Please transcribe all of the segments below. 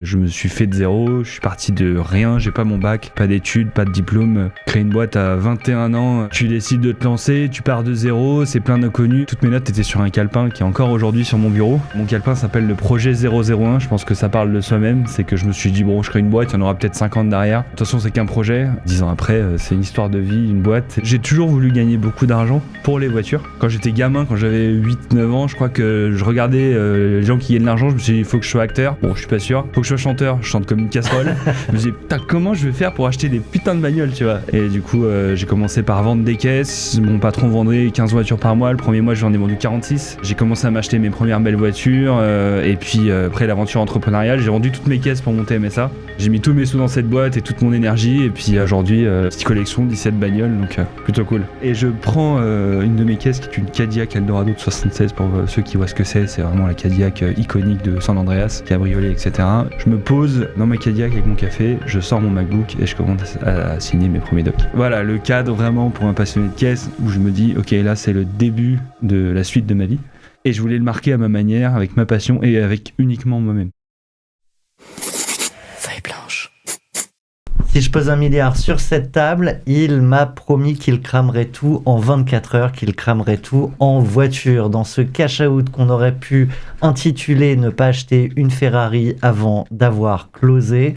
Je me suis fait de zéro, je suis parti de rien, j'ai pas mon bac, pas d'études, pas de diplôme. Créer une boîte à 21 ans, tu décides de te lancer, tu pars de zéro, c'est plein d'inconnus. Toutes mes notes étaient sur un calepin qui est encore aujourd'hui sur mon bureau. Mon calepin s'appelle le projet 001, je pense que ça parle de soi-même. C'est que je me suis dit, bon, je crée une boîte, il y en aura peut-être 50 derrière. De toute façon, c'est qu'un projet. 10 ans après, c'est une histoire de vie, une boîte. J'ai toujours voulu gagner beaucoup d'argent pour les voitures. Quand j'étais gamin, quand j'avais 8-9 ans, je crois que je regardais les gens qui gagnent de l'argent, je me suis dit, il faut que je sois acteur. Bon, je suis pas sûr. Faut que je sois chanteur, je chante comme une casserole. Je me suis dit, putain, comment je vais faire pour acheter des putains de bagnoles, tu vois. Et du coup, j'ai commencé par vendre des caisses. Mon patron vendait 15 voitures par mois. Le premier mois, j'en ai vendu 46. J'ai commencé à m'acheter mes premières belles voitures. Et puis, après l'aventure entrepreneuriale, j'ai vendu toutes mes caisses pour monter MSA. J'ai mis tous mes sous dans cette boîte et toute mon énergie. Et puis, aujourd'hui, petite collection, 17 bagnoles, donc plutôt cool. Et je prends une de mes caisses qui est une Cadillac Eldorado de 76 pour ceux qui voient ce que c'est. C'est vraiment la Cadillac iconique de San Andreas, cabriolet, etc. Je me pose dans ma Cadillac avec mon café, je sors mon MacBook et je commence à signer mes premiers docs. Voilà le cadre vraiment pour un passionné de caisse où je me dis ok, là c'est le début de la suite de ma vie et je voulais le marquer à ma manière, avec ma passion et avec uniquement moi-même. Feuille blanche. Si je pose 1 milliard sur cette table, il m'a promis qu'il cramerait tout en 24 heures, qu'il cramerait tout en voiture. Dans ce cash-out qu'on aurait pu intituler « Ne pas acheter une Ferrari avant d'avoir closé »,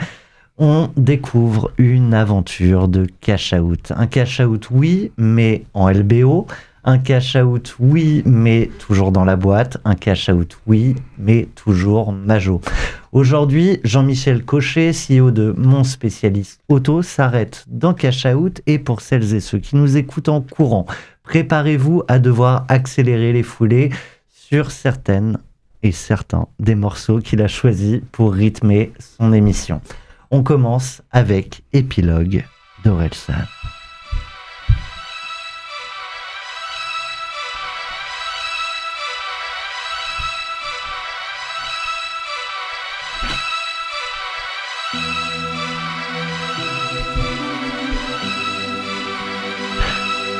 on découvre une aventure de cash-out. Un cash-out, oui, mais en LBO. Un cash-out, oui, mais toujours dans la boîte. Un cash-out, oui, mais toujours majo. Aujourd'hui, Jean-Michel Cochet, CEO de Mon Spécialiste Auto, s'arrête dans cash-out. Et pour celles et ceux qui nous écoutent en courant, préparez-vous à devoir accélérer les foulées sur certaines et certains des morceaux qu'il a choisis pour rythmer son émission. On commence avec Épilogue d'Orelsan.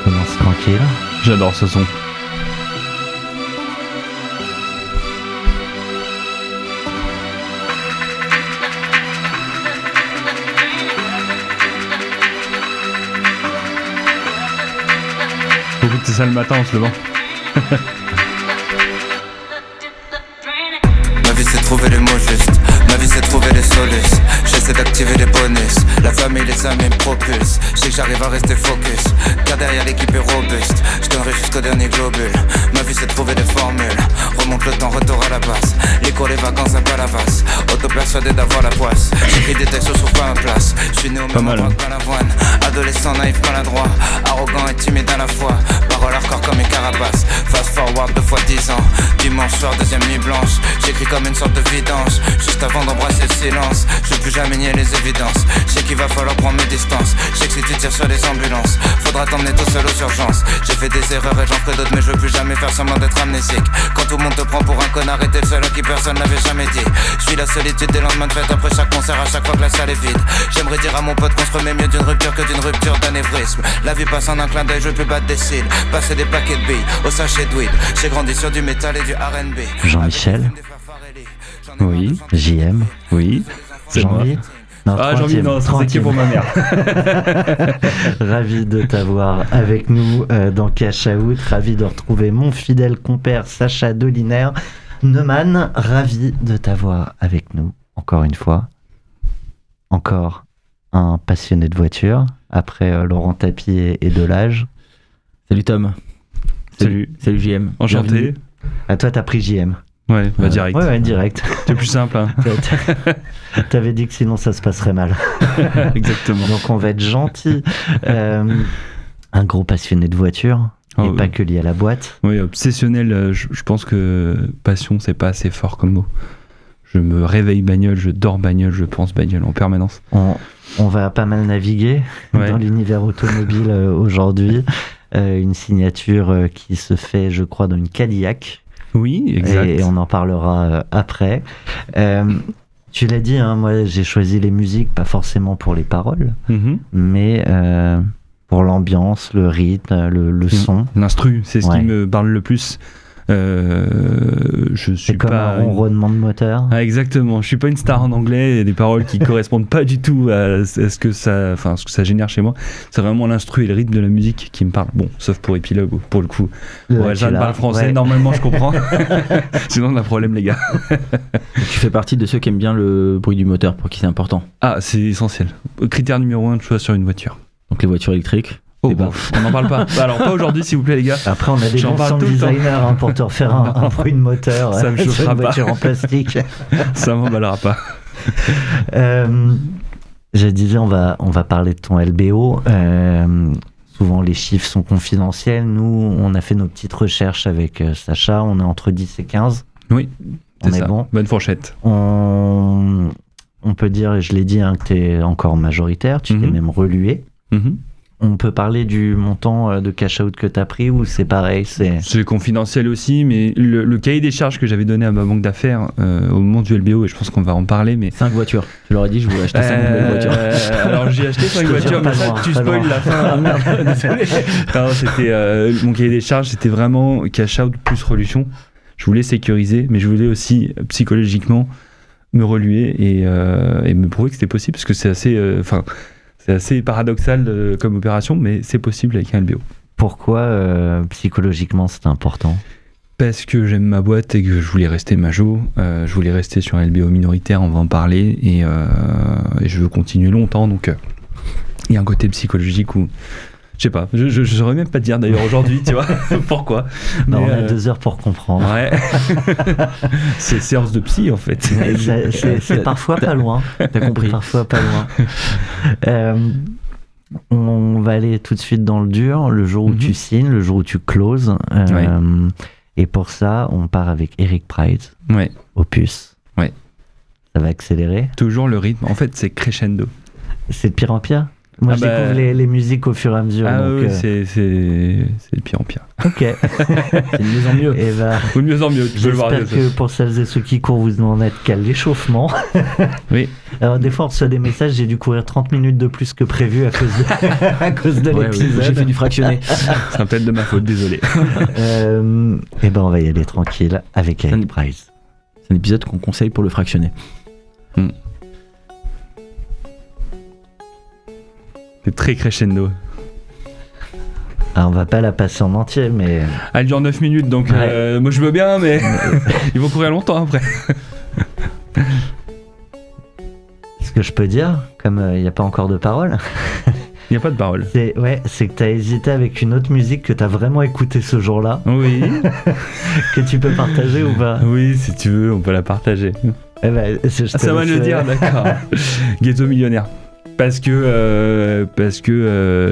Commence tranquille. J'adore ce son. Faut écouter ça le matin en se levant. Ma vie c'est trouver les mots justes, ma vie c'est trouver les solutions. J'essaie d'activer les bonus, la famille, les amis me propulsent. Je sais que j'arrive à rester focus, car derrière l'équipe est robuste. Je donnerai jusqu'au dernier globule, ma vie c'est trouver des formules. Remonte le temps, retour à la base. Les cours, les vacances, un palavas. Auto-persuadé d'avoir la poisse. J'écris des textes, je trouve pas ma place. Je suis né au même endroit que l'avoine. Adolescent naïf, maladroit, arrogant et timide à la fois. Parole hardcore comme une carapace. Fast forward 2 fois 10 ans. Dimanche soir, deuxième nuit blanche. J'écris comme une sorte de vidange, juste avant d'embrasser le silence. Je veux plus jamais nier les évidences. Je sais qu'il va falloir prendre mes distances. Je sais que si tu tires sur les ambulances, faudra t'emmener tout seul aux urgences. J'ai fait des erreurs et j'en ferai d'autres, mais je veux plus jamais faire semblant d'être amnésique. Quand tout le monde te prend pour un connard et t'es le seul à qui personne n'avait jamais dit. Je suis la solitude des lendemains de fête après chaque concert, à chaque fois que la salle est vide. J'aimerais dire à mon pote qu'on se remet mieux d'une rupture que d'une rupture d'anévrisme. La vie passe en un clin d'œil, je veux plus battre des cils. Passer des paquets de billes au sachet de weed. J'ai grandi sur du métal et du R&B. Jean-Michel. Oui. JM. Oui. Jean-Mi. Non, Jean-Mi, non, c'est que pour ma mère. Ravi de t'avoir avec nous dans Cash Out. Ravi de retrouver mon fidèle compère Sacha Doliner. Neumann, ravi de t'avoir avec nous encore une fois. Encore un passionné de voiture après Laurent Tapie et Delage. Salut Tom. Salut JM. Enchanté. Bienvenue. À toi, t'as pris JM. Ouais, bah direct. Ouais, direct. C'est plus simple. Hein. T'avais dit que sinon ça se passerait mal. Exactement. Donc on va être gentil. Un gros passionné de voiture. Et pas que lié à la boîte. Oui, obsessionnel. Je pense que passion, c'est pas assez fort comme mot. Je me réveille bagnole, je dors bagnole, je pense bagnole en permanence. On va pas mal naviguer dans l'univers automobile aujourd'hui. Une signature qui se fait, je crois, dans une Cadillac. Oui, exact. Et on en parlera après. Tu l'as dit, hein, moi j'ai choisi les musiques, pas forcément pour les paroles, mais pour l'ambiance, le rythme, le son. L'instru, c'est ce qui me parle le plus. Je suis C'est comme pas un ronronnement de moteur. Ah, exactement, je suis pas une star en anglais et des paroles qui correspondent pas du tout à ce que ça génère chez moi. C'est vraiment l'instru et le rythme de la musique qui me parle. Bon, sauf pour Épilogue, où, pour le coup. Ouais, je parle français, normalement je comprends. Sinon on a problème, les gars. Tu fais partie de ceux qui aiment bien le bruit du moteur, pour qui c'est important. Ah, c'est essentiel. Critère numéro 1 de choix sur une voiture. Donc les voitures électriques. Oh, bon, on n'en parle pas. Alors pas aujourd'hui, s'il vous plaît, les gars. Après, on a des bons sound designers pour te refaire un bruit de moteur. Ça me sur chauffera une pas. voiture en plastique. Ça m'emballera pas. Je disais, on va parler de ton LBO. Souvent, les chiffres sont confidentiels. Nous, on a fait nos petites recherches avec Sacha. On est entre 10 et 15. Oui, on est ça. Bon. Bonne fourchette. On peut dire, et je l'ai dit, que tu es encore majoritaire. Tu t'es même relué. On peut parler du montant de cash out que tu as pris ou c'est pareil? C'est confidentiel aussi, mais le cahier des charges que j'avais donné à ma banque d'affaires au moment du LBO, et je pense qu'on va en parler. Mais 5 voitures. Tu leur as dit, je voulais acheter 5 nouvelles voitures. Alors j'ai acheté 5 voitures, mais ça, tu spoil la fin. Ah, merde, désolé. Non, c'était, mon cahier des charges, c'était vraiment cash out plus relution. Je voulais sécuriser, mais je voulais aussi psychologiquement me reluer et me prouver que c'était possible, parce que c'est assez. C'est assez paradoxal comme opération, mais c'est possible avec un LBO. Pourquoi psychologiquement c'est important? Parce que j'aime ma boîte et que je voulais rester majo. Je voulais rester sur un LBO minoritaire, on va en parler, et je veux continuer longtemps. Donc il y a un côté psychologique où, je sais pas, je saurais même pas te dire d'ailleurs aujourd'hui, tu vois, pourquoi. Mais on a 2 heures pour comprendre. Ouais. C'est séance de psy en fait. C'est parfois pas loin. T'as compris. Parfois pas loin. On va aller tout de suite dans le dur, le jour où tu signes, le jour où tu closes. Ouais. Et pour ça, on part avec Eric Prydz, Ouais. Opus. Ouais. Ça va accélérer. Toujours le rythme. En fait, c'est crescendo. C'est de pire en pire. Moi, je découvre les musiques au fur et à mesure. Ah donc, oui, c'est de pire en pire. Ok. C'est de mieux en mieux. Et bah, Ou de mieux en mieux, tu peux le voir. j'espère que pour celles et ceux qui courent, vous n'en êtes qu'à l'échauffement. Oui. Alors, des fois, on reçoit des messages, j'ai dû courir 30 minutes de plus que prévu à cause de Ouais, l'épisode. oui, j'ai fait du fractionné. C'est peut-être de ma faute, désolé. Et ben, on va y aller tranquille avec Eric Prydz. C'est un épisode qu'on conseille pour le fractionner. C'est très crescendo. Alors, on va pas la passer en entier, mais Elle dure 9 minutes, donc Ouais. moi je veux bien, mais ils vont courir longtemps après. ce que je peux dire, comme il n'y a pas encore de paroles, Il n'y a pas de parole. c'est que tu as hésité avec une autre musique que tu as vraiment écoutée ce jour-là, Oui. que tu peux partager ou pas? Oui, si tu veux, on peut la partager. Eh ben, Ça va le dire, d'accord. Ghetto millionnaire. Parce que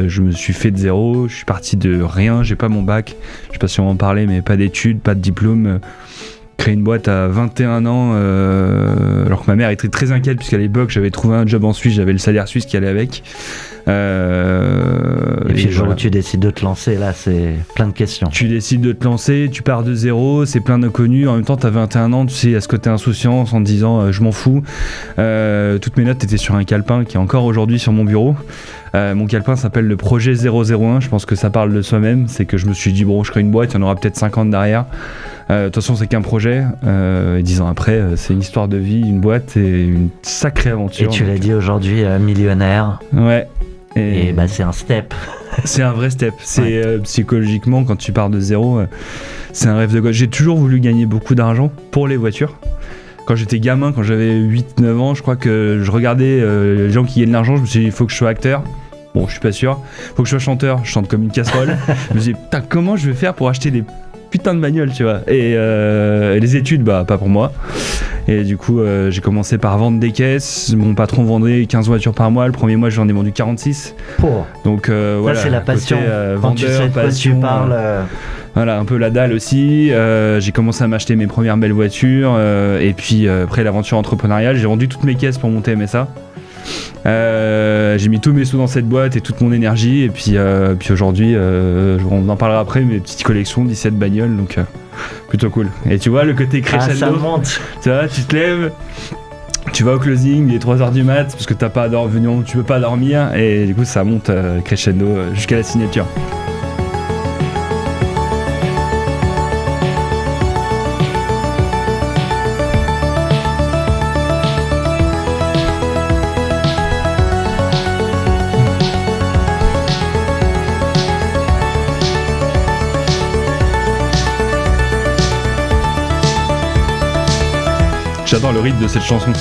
je me suis fait de zéro, je suis parti de rien, j'ai pas mon bac, je sais pas si on va en parler, mais pas d'études, pas de diplôme. Créé une boîte à 21 ans, alors que ma mère était très inquiète, puisqu'à l'époque j'avais trouvé un job en Suisse, j'avais le salaire suisse qui allait avec. Et puis le jour où tu décides de te lancer, là, c'est plein de questions. Tu décides de te lancer, tu pars de zéro, c'est plein d'inconnus. En même temps, t'as 21 ans, tu sais, à ce côté insouciance, en te disant je m'en fous. Toutes mes notes étaient sur un calepin qui est encore aujourd'hui sur mon bureau. Mon calepin s'appelle le projet 001. Je pense que ça parle de soi-même. C'est que je me suis dit, bon, je crée une boîte, il y en aura peut-être 50 derrière. De toute façon, c'est qu'un projet. Et 10 ans après, c'est une histoire de vie, une boîte et une sacrée aventure. Et tu l'as dit aujourd'hui, millionnaire. Ouais. Et bah, c'est un step. C'est un vrai step. C'est psychologiquement, quand tu pars de zéro, c'est un rêve de gosse. J'ai toujours voulu gagner beaucoup d'argent pour les voitures. Quand j'étais gamin, quand j'avais 8-9 ans, je crois que je regardais les gens qui gagnent de l'argent. Je me suis dit, il faut que je sois acteur. Bon, je suis pas sûr. Faut que je sois chanteur. Je chante comme une casserole. Je me suis dit, putain, comment je vais faire pour acheter des putains de bagnoles, tu vois. Et les études, bah, pas pour moi. Et du coup, j'ai commencé par vendre des caisses. Mon patron vendait 15 voitures par mois. Le premier mois, j'en ai vendu 46. Donc voilà. Ça, c'est la passion. Côté, quand tu sais de quoi tu parles. Voilà, un peu la dalle aussi. J'ai commencé à m'acheter mes premières belles voitures. Et puis après l'aventure entrepreneuriale, j'ai vendu toutes mes caisses pour monter MSA. J'ai mis tous mes sous dans cette boîte et toute mon énergie. Et puis aujourd'hui, on en parlera après, mes petites collections, 17 bagnoles. Donc plutôt cool. Et tu vois le côté crescendo. Ça monte. Tu vois, tu te lèves. Tu vas au closing, il est 3h du mat parce que tu peux pas dormir. Et du coup, ça monte crescendo jusqu'à la signature. J'adore le rythme de cette chanson.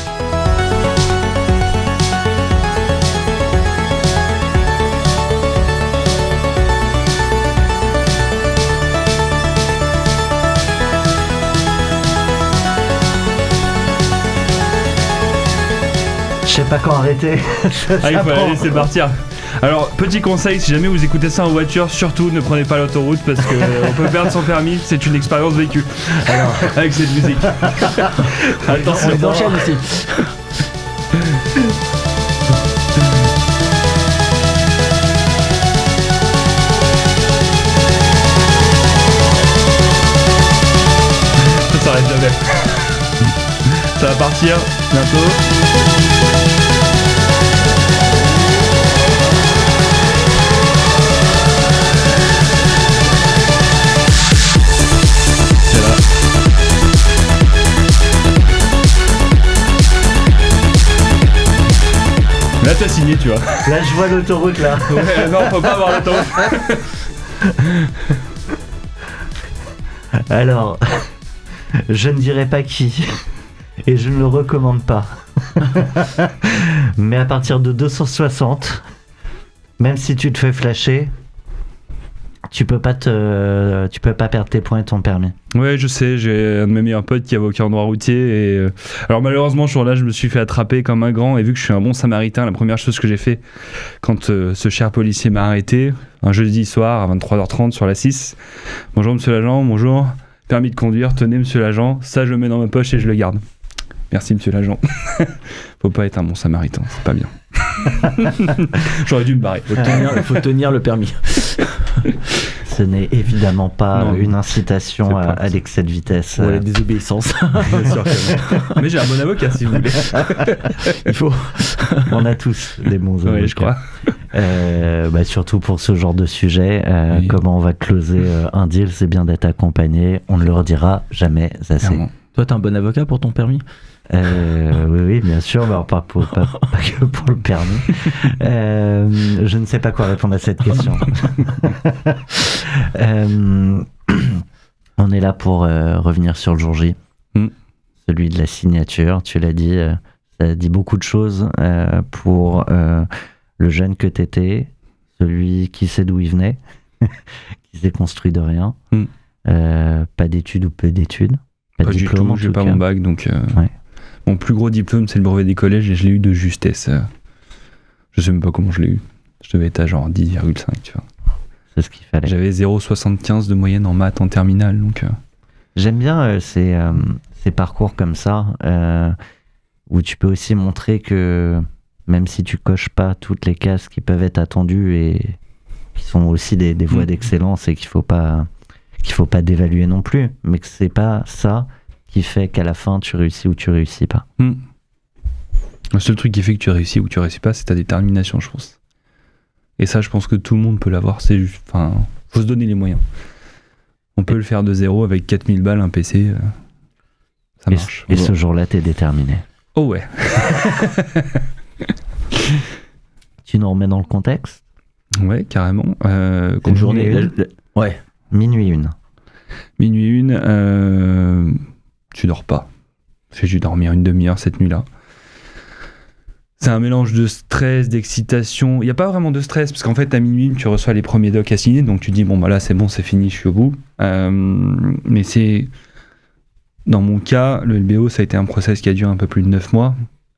Je sais pas quand arrêter. Ah, il faut la laisser partir. Alors, petit conseil, si jamais vous écoutez ça en voiture, surtout ne prenez pas l'autoroute parce que on peut perdre son permis, c'est une expérience vécue. Alors, avec cette musique. Attention. On enchaîne aussi. Ça s'arrête jamais. Ça va partir bientôt. C'est là. Là t'as signé, tu vois. Là je vois l'autoroute là. Ouais, non, faut pas avoir l'autoroute. Alors, je ne dirai pas qui, et je ne le recommande pas. Mais à partir de 260, même si tu te fais flasher, tu peux pas perdre tes points et ton permis. Ouais, je sais, j'ai un de mes meilleurs potes qui est avocat en droit routier et alors malheureusement ce jour-là je me suis fait attraper comme un grand et vu que je suis un bon samaritain, la première chose que j'ai fait quand ce cher policier m'a arrêté un jeudi soir à 23h30 sur la 6, bonjour monsieur l'agent, bonjour, permis de conduire, tenez monsieur l'agent, ça je le mets dans ma poche et je le garde. Merci monsieur l'agent. Faut pas être un bon samaritain, c'est pas bien. J'aurais dû me barrer. Faut tenir le permis. Ce n'est évidemment pas Non, une incitation à l'excès de vitesse. Ou à la désobéissance. Bien sûr que non. Mais j'ai un bon avocat si vous voulez. Il faut. On a tous des bons avocats. Oui, je crois. Surtout pour ce genre de sujet, Oui. comment on va closer un deal, c'est bien d'être accompagné. On ne le redira jamais assez. Clairement. Toi, t'es un bon avocat pour ton permis ? Oui, bien sûr, mais alors pas que pour le permis. Je ne sais pas quoi répondre à cette question. On est là pour revenir sur le jour J, celui de la signature. Tu l'as dit, ça dit beaucoup de choses pour le jeune que t'étais, celui qui sait d'où il venait, qui s'est construit de rien, pas d'études ou peu d'études. Pas du tout, j'ai pas mon bac, donc Ouais. mon plus gros diplôme c'est le brevet des collèges et je l'ai eu de justesse. Je sais même pas comment je l'ai eu. Je devais être à genre 10,5, tu vois. C'est ce qu'il fallait. J'avais 0,75 de moyenne en maths en terminale, donc... J'aime bien ces parcours comme ça, où tu peux aussi montrer que même si tu coches pas toutes les cases qui peuvent être attendues et qui sont aussi des voies d'excellence et qu'il faut pas dévaluer non plus, mais que c'est pas ça qui fait qu'à la fin tu réussis ou tu réussis pas. Le seul truc qui fait que tu réussis ou que tu réussis pas, c'est ta détermination, je pense. Et ça, je pense que tout le monde peut l'avoir. C'est juste, faut se donner les moyens. On peut le faire de zéro avec 4000 balles, un PC. Ça marche. Et ce jour-là, t'es déterminé. Oh ouais. Tu nous remets dans le contexte ? Ouais, carrément. Une journée. Ouais. Minuit 1. Minuit 1, tu dors pas. J'ai dû dormir une demi-heure cette nuit-là. C'est un mélange de stress, d'excitation. Il n'y a pas vraiment de stress, parce qu'en fait, à minuit, tu reçois les premiers docs à signer, donc tu dis, bon, bah là, c'est bon, c'est fini, je suis au bout. Mais c'est... Dans mon cas, le LBO, ça a été un process qui a duré un peu plus de 9 mois.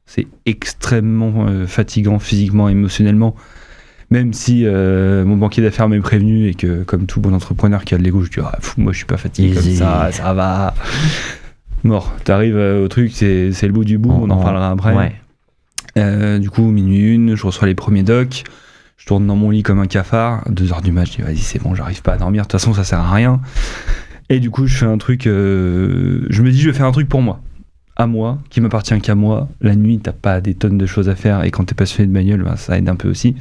C'est extrêmement fatigant physiquement, émotionnellement. Même si mon banquier d'affaires m'est prévenu et que, comme tout bon entrepreneur qui a de l'ego, je dis, moi, je suis pas fatigué comme ça va. Mort. T'arrives au truc, c'est le bout du bout, on en parlera après. Ouais. Du coup, minuit 1, je reçois les premiers docs, je tourne dans mon lit comme un cafard, 2h du match, je dis vas-y c'est bon, j'arrive pas à dormir, de toute façon ça sert à rien. Et du coup je fais un truc, je me dis je vais faire un truc pour moi, à moi, qui m'appartient qu'à moi. La nuit t'as pas des tonnes de choses à faire et quand t'es passionné de bagnole, ça aide un peu aussi.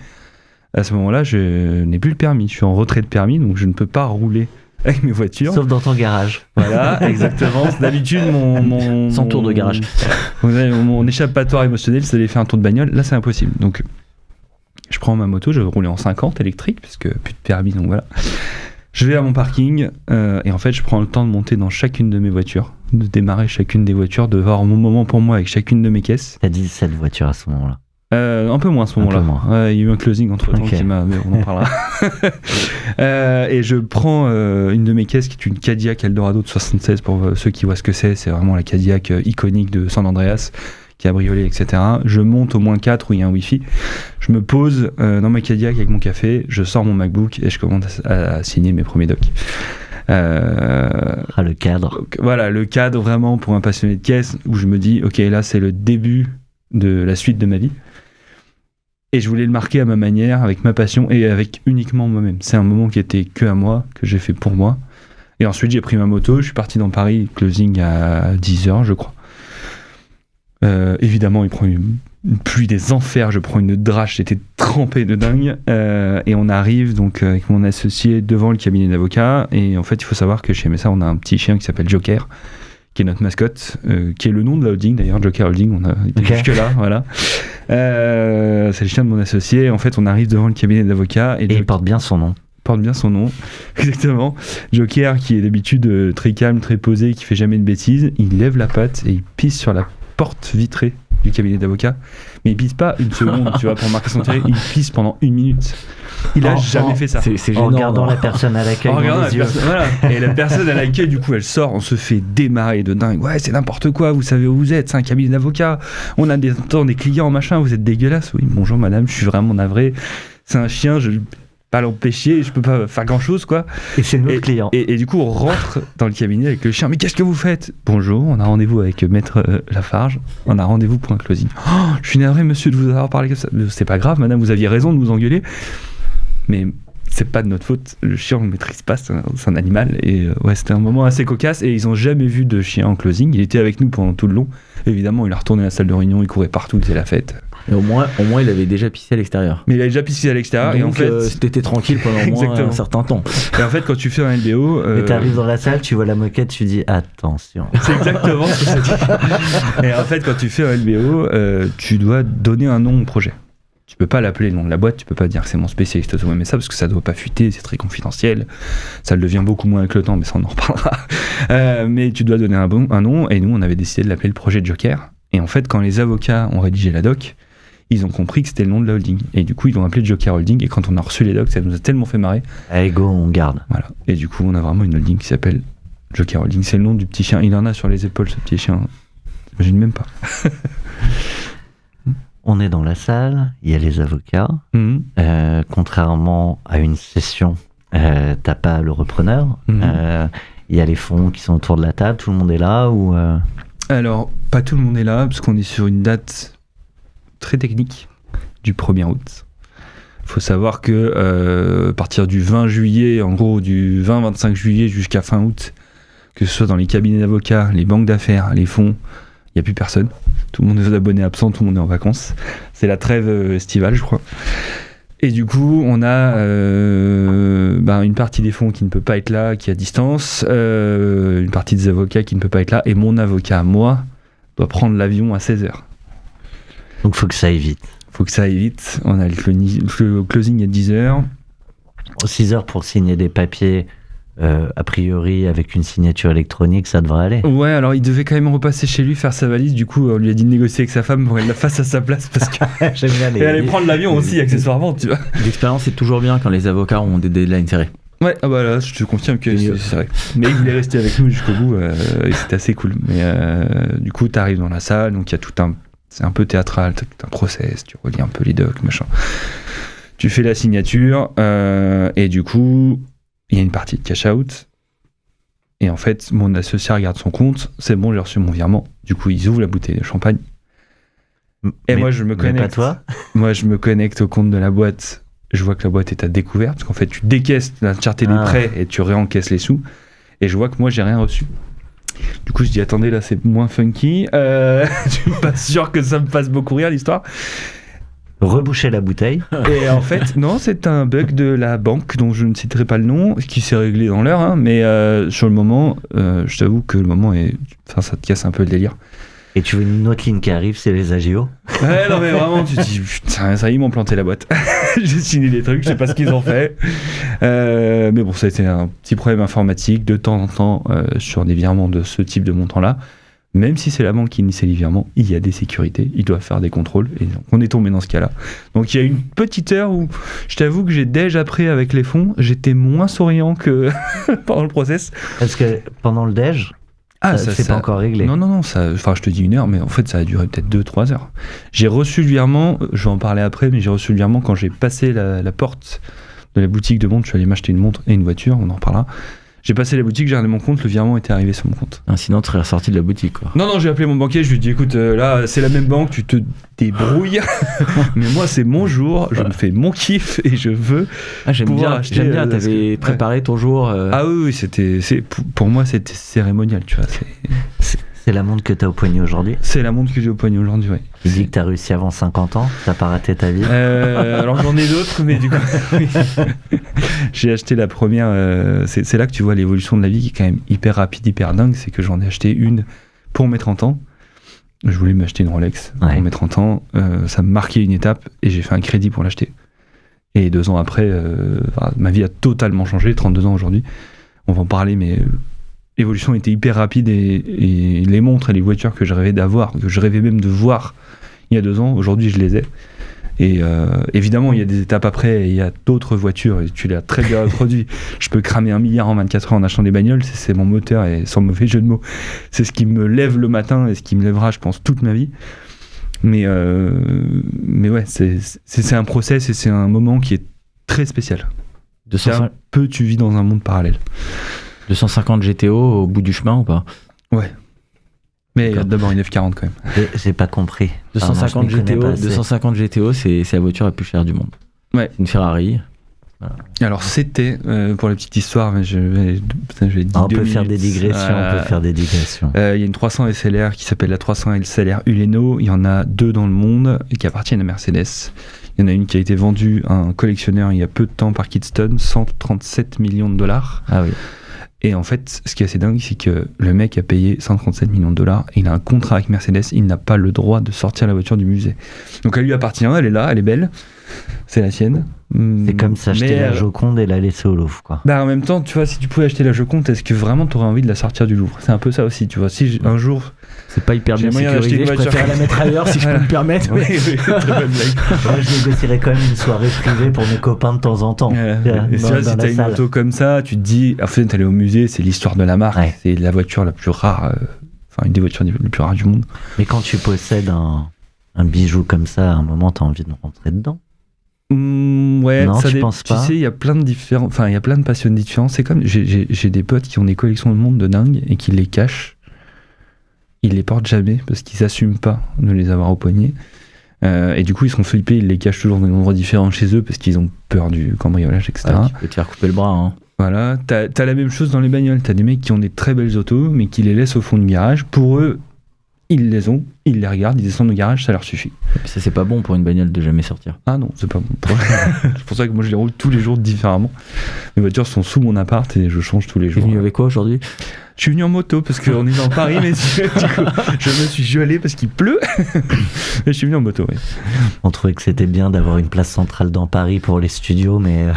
À ce moment-là je n'ai plus le permis, je suis en retrait de permis donc je ne peux pas rouler avec mes voitures. Sauf dans ton garage. Voilà, exactement. D'habitude, Sans tour de garage. Mon échappatoire émotionnel, c'est d'aller faire un tour de bagnole. Là, c'est impossible. Donc, je prends ma moto, je vais rouler en 50 électrique, parce que plus de permis, donc voilà. Je vais à mon parking et en fait je prends le temps de monter dans chacune de mes voitures, de démarrer chacune des voitures, de voir mon moment pour moi avec chacune de mes caisses. T'as dit cette voiture à ce moment-là. Un peu moins à ce moment-là. Il y a eu un closing entre temps qui m'a... Mais on en parlera. Et je prends une de mes caisses qui est une Cadillac Eldorado de 76 pour ceux qui voient ce que c'est. C'est vraiment la Cadillac iconique de San Andreas, cabriolet, etc. Je monte au moins 4 où il y a un Wi-Fi. Je me pose dans ma Cadillac avec mon café, je sors mon MacBook et je commence à signer mes premiers docs. Le cadre. Donc, voilà, le cadre vraiment pour un passionné de caisse où je me dis, ok, là c'est le début de la suite de ma vie. Et je voulais le marquer à ma manière, avec ma passion et avec uniquement moi-même. C'est un moment qui était que à moi, que j'ai fait pour moi. Et ensuite, j'ai pris ma moto, je suis parti dans Paris, closing à 10h, je crois. Évidemment, il prend une pluie des enfers, je prends une drache, j'étais trempé de dingue. Et on arrive donc avec mon associé devant le cabinet d'avocat. Et en fait, il faut savoir que chez MSA, on a un petit chien qui s'appelle Joker, qui est notre mascotte, qui est le nom de la holding d'ailleurs, Joker Holding, on a été jusque-là, voilà. C'est le chien de mon associé. En fait, on arrive devant le cabinet d'avocat. Et il porte bien son nom. Porte bien son nom, exactement. Joker, qui est d'habitude très calme, très posé, qui fait jamais de bêtises, il lève la patte et il pisse sur la porte vitrée du cabinet d'avocat. Mais il pisse pas une seconde, tu vois, pour marquer son territoire, il pisse pendant 1 minute. Il a jamais fait ça. C'est en gênant, regardant la personne à l'accueil dans les yeux. Voilà. Et la personne à l'accueil, du coup, elle sort, on se fait démarrer de dingue. Ouais, c'est n'importe quoi, vous savez où vous êtes, c'est un cabinet d'avocat. On a des clients, machin, vous êtes dégueulasse. Oui, bonjour madame, je suis vraiment navré. C'est un chien, je peux pas l'empêcher, je peux pas faire grand chose, quoi. Et c'est notre client. Et du coup, on rentre dans le cabinet avec le chien. Mais qu'est-ce que vous faites ? Bonjour, on a rendez-vous avec maître Lafarge. On a rendez-vous pour un closing. Oh, je suis navré, monsieur, de vous avoir parlé comme ça. C'est pas grave, madame, vous aviez raison de nous engueuler. Mais c'est pas de notre faute, le chien on ne maîtrise pas, c'est un animal. Et ouais, c'était un moment assez cocasse. Et ils ont jamais vu de chien en closing. Il était avec nous pendant tout le long. Évidemment, il a retourné à la salle de réunion, il courait partout, il faisait la fête. Et au moins, il avait déjà pissé à l'extérieur. Mais il avait déjà pissé à l'extérieur. Donc, et en fait, t'étais tranquille pendant au moins un certain temps. Et en fait, quand tu fais un LBO. Et t'arrives dans la salle, tu vois la moquette, tu dis attention. C'est exactement ce que ça dit. Et en fait, quand tu fais un LBO, tu dois donner un nom au projet. Tu peux pas l'appeler le nom de la boîte, tu peux pas dire que c'est mon spécialiste auto MSA parce que ça doit pas fuiter, c'est très confidentiel. Ça le devient beaucoup moins avec le temps, mais ça on en reparlera. Mais tu dois donner un nom, et nous on avait décidé de l'appeler le projet Joker. Et en fait, quand les avocats ont rédigé la doc, ils ont compris que c'était le nom de la holding. Et du coup, ils l'ont appelé Joker Holding. Et quand on a reçu les docs, ça nous a tellement fait marrer. Allez, go, on garde. Voilà. Et du coup, on a vraiment une holding qui s'appelle Joker Holding. C'est le nom du petit chien. Il en a sur les épaules, ce petit chien. J'imagine même pas. On est dans la salle, il y a les avocats. Contrairement à une session, t'as pas le repreneur. Il y a les fonds qui sont autour de la table. Tout le monde est là ou Alors, pas tout le monde est là, parce qu'on est sur une date très technique du 1er août. Il faut savoir que à partir du 20 juillet, en gros du 20-25 juillet jusqu'à fin août, que ce soit dans les cabinets d'avocats, les banques d'affaires, les fonds, il n'y a plus personne. Tout le monde est abonné absent, tout le monde est en vacances. C'est la trêve estivale, je crois. Et du coup, on a une partie des fonds qui ne peut pas être là, qui est à distance, une partie des avocats qui ne peut pas être là, et mon avocat, moi, doit prendre l'avion à 16h. Donc, faut que ça aille vite. Faut que ça aille vite. On a le closing à 10h. 6h pour signer des papiers. A priori, avec une signature électronique, ça devrait aller. Ouais, alors il devait quand même repasser chez lui, faire sa valise. Du coup, on lui a dit de négocier avec sa femme pour qu'elle la fasse à sa place. Parce que j'aime bien et aller prendre l'avion aussi, accessoirement, tu vois. L'expérience, c'est toujours bien quand les avocats ont des deadlines serrés. Ouais, ah bah là, je te confirme que c'est vrai. Mais il voulait rester avec nous jusqu'au bout, et c'était assez cool. Mais du coup, t'arrives dans la salle, donc il y a tout un... C'est un peu théâtral, t'as tout un process, tu relis un peu les docs, machin. Tu fais la signature, et du coup... Il y a une partie de cash out. Et en fait, mon associé regarde son compte. C'est bon, j'ai reçu mon virement. Du coup, ils ouvrent la bouteille de champagne. Et moi, je me connecte. Pas toi. Moi, je me connecte au compte de la boîte. Je vois que la boîte est à découvert. Parce qu'en fait, tu décaisses l'entièreté des prêts et tu réencaisses les sous. Et je vois que moi, j'ai rien reçu. Du coup, je dis, attendez, là, c'est moins funky. Je suis pas sûr que ça me fasse beaucoup rire, l'histoire. Reboucher la bouteille. Et en fait, non, c'est un bug de la banque dont je ne citerai pas le nom, qui s'est réglé dans l'heure, hein, mais sur le moment, je t'avoue que le moment est... Enfin, ça te casse un peu le délire. Et tu vois une autre ligne qui arrive, c'est les agios. Ouais, non, mais vraiment, tu te dis, putain, ça y est, ils m'ont planté la boîte. J'ai signé des trucs, je sais pas ce qu'ils ont fait. Mais bon, ça a été un petit problème informatique de temps en temps sur des virements de ce type de montant-là. Même si c'est la banque qui initie les virements, il y a des sécurités, ils doivent faire des contrôles, et donc on est tombé dans ce cas-là. Donc il y a une petite heure où je t'avoue que j'ai déjà pris avec les fonds, j'étais moins souriant que pendant le process. Parce que pendant le déj, c'est pas encore réglé. Non, je te dis 1 heure, mais en fait ça a duré peut-être 2-3 heures. J'ai reçu le virement, je vais en parler après, mais j'ai reçu le virement quand j'ai passé la porte de la boutique de montre, je suis allé m'acheter une montre et une voiture, on en reparlera. J'ai passé la boutique, j'ai regardé mon compte, le virement était arrivé sur mon compte. Sinon, tu serais ressorti de la boutique, quoi. Non, j'ai appelé mon banquier, je lui ai dit, écoute, là, c'est la même banque, tu te débrouilles. Mais moi, c'est mon jour, je me fais mon kiff et je veux pouvoir acheter. J'aime bien, t'avais préparé ton jour. Ah oui, pour moi, c'était cérémonial, tu vois. C'est la montre que t'as au poignet aujourd'hui. C'est la montre que j'ai au poignet aujourd'hui, oui. Tu dis que t'as réussi avant 50 ans, t'as pas raté ta vie. Alors j'en ai d'autres, mais du coup, oui. J'ai acheté la première. C'est là que tu vois l'évolution de la vie qui est quand même hyper rapide, hyper dingue. C'est que j'en ai acheté une pour mes 30 ans. Je voulais m'acheter une Rolex pour mes 30 ans. Ça me marquait une étape et j'ai fait un crédit pour l'acheter. Et 2 ans après, ma vie a totalement changé, 32 ans aujourd'hui. On va en parler, mais l'évolution était hyper rapide et les montres et les voitures que je rêvais d'avoir, que je rêvais même de voir il y a 2 ans, aujourd'hui je les ai. Et évidemment, il y a des étapes après, et il y a d'autres voitures, et tu l'as très bien reproduit. Je peux cramer 1 milliard en 24 heures en achetant des bagnoles, c'est mon moteur, et sans mauvais jeu de mots, c'est ce qui me lève le matin et ce qui me lèvera, je pense, toute ma vie. Mais ouais, c'est un process et c'est un moment qui est très spécial. C'est un peu, tu vis dans un monde parallèle. 250 GTO au bout du chemin ou pas? Ouais. Mais d'abord une F40 quand même. J'ai pas compris. 250 GTO, c'est la voiture la plus chère du monde. Ouais. Une Ferrari. Voilà. Alors c'était, pour la petite histoire, mais je vais on peut faire des digressions, Il y a une 300 SLR qui s'appelle la 300 SLR Ulleno. Il y en a 2 dans le monde qui appartiennent à Mercedes. Il y en a une qui a été vendue à un collectionneur il y a peu de temps par Kidston, 137 millions de dollars. Ah oui. Et en fait, ce qui est assez dingue, c'est que le mec a payé 137 millions de dollars, et il a un contrat avec Mercedes, il n'a pas le droit de sortir la voiture du musée. Donc elle lui appartient, elle est là, elle est belle, c'est la sienne. C'est comme s'acheter la Joconde et la laisser au Louvre, quoi. Bah en même temps, tu vois, si tu pouvais acheter la Joconde, est-ce que vraiment tu aurais envie de la sortir du Louvre? C'est un peu ça aussi, tu vois. Si un jour... C'est pas hyper bien sécurisé, je préfère la mettre ailleurs si je peux me permettre. Oui, très bonne blague. Moi, je négocierais quand même une soirée privée pour mes copains de temps en temps. Et si t'as une auto comme ça, tu te dis, en fait, t'allais au musée, c'est l'histoire de la marque, c'est la voiture la plus rare, une des voitures les plus rares du monde. Mais quand tu possèdes un bijou comme ça, à un moment, t'as envie de rentrer dedans. Ouais, non, ça je pense pas. Tu sais, il y a plein de passionnés différents. C'est comme, j'ai des potes qui ont des collections de montres de dingue et qui les cachent. Ils les portent jamais parce qu'ils n'assument pas de les avoir au poignet. Et du coup, ils sont flippés, ils les cachent toujours dans des endroits différents chez eux parce qu'ils ont peur du cambriolage, etc. Ah, tu peux te faire couper le bras, hein. Voilà, t'as la même chose dans les bagnoles. T'as des mecs qui ont des très belles autos, mais qui les laissent au fond du garage. Pour eux, ils les ont, ils les regardent, ils descendent au garage, ça leur suffit. Et ça, c'est pas bon pour une bagnole de jamais sortir. Ah non, c'est pas bon. C'est pour ça que moi, je les roule tous les jours différemment. Mes voitures sont sous mon appart et je change tous les jours. Tu es venu avec quoi aujourd'hui? Je suis venu en moto parce qu'on est dans Paris, mais du coup, je me suis gelé parce qu'il pleut. Mais je suis venu en moto, oui. On trouvait que c'était bien d'avoir une place centrale dans Paris pour les studios, mais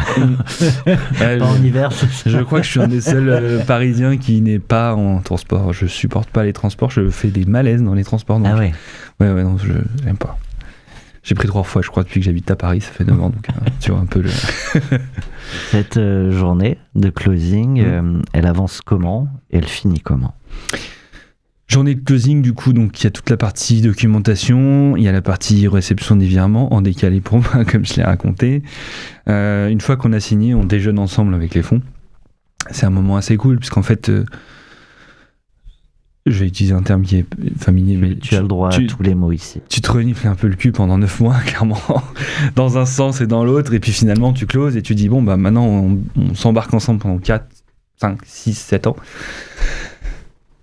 pas en hiver. Je crois que je suis un des seuls Parisiens qui n'est pas en transport. Je supporte pas les transports, je fais des malaises dans les transports. Donc ah ouais. Ouais, non, je j'aime pas. J'ai pris 3 fois, je crois, depuis que j'habite à Paris, ça fait 9 ans, donc tu vois un peu le... Cette journée de closing, elle avance comment et elle finit comment? Journée de closing, du coup, donc il y a toute la partie documentation, il y a la partie réception des virements, en décalé pour moi, comme je l'ai raconté. Une fois qu'on a signé, on déjeune ensemble avec les fonds. C'est un moment assez cool, puisqu'en fait... je vais utiliser un terme qui est familier, mais tu as le droit à tous les mots ici. Tu te renifles un peu le cul pendant 9 mois, clairement, dans un sens et dans l'autre, et puis finalement tu closes et tu dis, bon, bah maintenant on s'embarque ensemble pendant 4, 5, 6, 7 ans.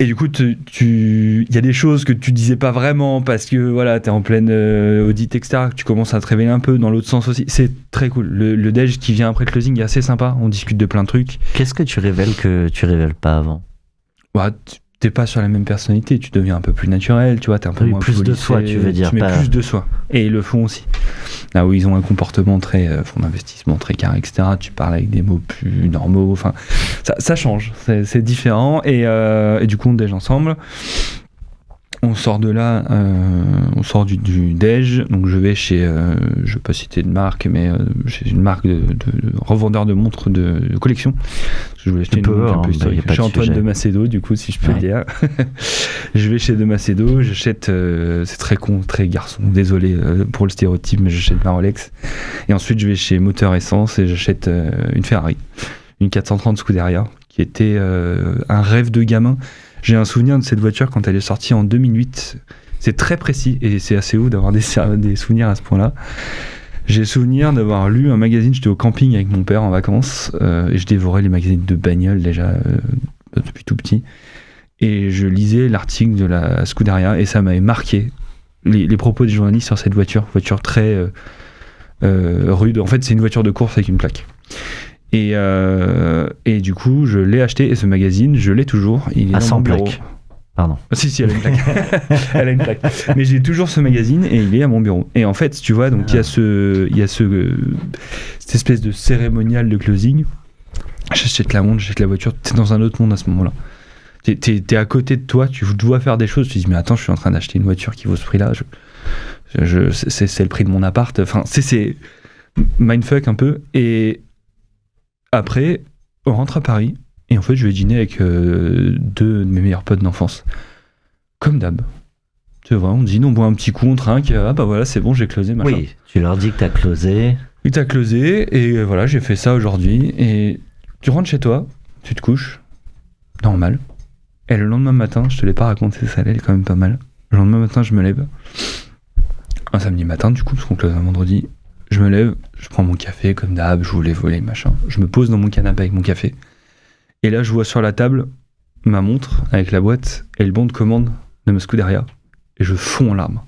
Et du coup, il y a des choses que tu disais pas vraiment parce que voilà, t'es en pleine audit, etc. Tu commences à te révéler un peu dans l'autre sens aussi. C'est très cool. Le déj qui vient après le closing est assez sympa. On discute de plein de trucs. Qu'est-ce que tu révèles pas avant? Bah, t'es pas sur la même personnalité, tu deviens un peu plus naturel, tu vois, t'es un peu Oui, moins plus de policé, soi, tu veux dire, tu mets pas- plus de soi. Et ils le font aussi. Là où ils ont un comportement très fonds d'investissement très carré, etc. Tu parles avec des mots plus normaux. Enfin, ça change, c'est différent. Et du coup, on déj ensemble. On sort de là, on sort du déj, donc je vais chez, je vais pas citer de marque, mais chez une marque de revendeur de montres de collection. Parce que je voulais acheter une montre un peu historique. y a pas Chez de Antoine sujet. de Macédo, du coup, si je peux Ouais. le dire. Je vais chez de Macédo, j'achète, c'est très con, très garçon, désolé pour le stéréotype, mais j'achète ma Rolex. Et ensuite, je vais chez Moteur Essence et j'achète une Ferrari, une 430 Scuderia, qui était un rêve de gamin. J'ai un souvenir de cette voiture quand elle est sortie en 2008. C'est très précis et c'est assez ouf d'avoir des souvenirs à ce point-là. J'ai souvenir d'avoir lu un magazine, j'étais au camping avec mon père en vacances et je dévorais les magazines de bagnole déjà depuis tout petit. Et je lisais l'article de la Scuderia et ça m'avait marqué les propos des journalistes sur cette voiture très rude. En fait, c'est une voiture de course avec une plaque. Et du coup, je l'ai acheté et ce magazine, je l'ai toujours. Il est À dans 100 mon bureau. plaques. Pardon. Si, elle a une plaque. Elle a une plaque. Mais j'ai toujours ce magazine et il est à mon bureau. Et en fait, tu vois, donc il y a cette espèce de cérémonial de closing. J'achète la montre, j'achète la voiture. T'es dans un autre monde à ce moment-là. T'es à côté de toi, tu dois faire des choses. Tu te dis, mais attends, je suis en train d'acheter une voiture qui vaut ce prix-là. C'est le prix de mon appart. Enfin, c'est mindfuck un peu. Et après, on rentre à Paris et en fait, je vais dîner avec deux de mes meilleurs potes d'enfance. Comme d'hab. Tu vois, on dit, on boit un petit coup, on trinque. Ah bah voilà, c'est bon, j'ai closé, machin. Oui, tu leur dis que t'as closé. Et t'as closé et voilà, j'ai fait ça aujourd'hui. Et tu rentres chez toi, tu te couches, normal. Et le lendemain matin, je te l'ai pas raconté, ça allait quand même pas mal. Le lendemain matin, je me lève. Un samedi matin, du coup, parce qu'on close un vendredi. Je me lève, je prends mon café comme d'hab, je voulais voler, machin. Je me pose dans mon canapé avec mon café. Et là, je vois sur la table ma montre avec la boîte et le bon de commande de ma Scuderia. Et je fonds en larmes.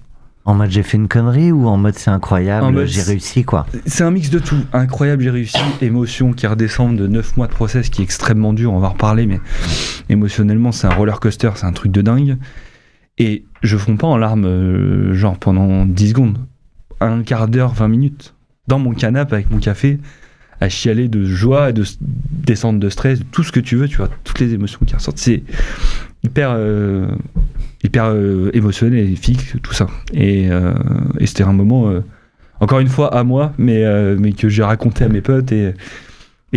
En mode j'ai fait une connerie ou en mode c'est incroyable, En mode j'ai réussi quoi. C'est un mix de tout. Incroyable, j'ai réussi. Émotion qui redescend de 9 mois de process qui est extrêmement dur, on va en reparler, mais émotionnellement, c'est un roller coaster, c'est un truc de dingue. Et je fonds pas en larmes, genre pendant 10 secondes. Un quart d'heure, 20 minutes. Dans mon canapé avec mon café, à chialer de joie, de descendre de stress, tout ce que tu veux, tu vois, toutes les émotions qui ressortent. C'est hyper émotionnel et épique, tout ça. Et c'était un moment, encore une fois, à moi, mais que j'ai raconté à mes potes et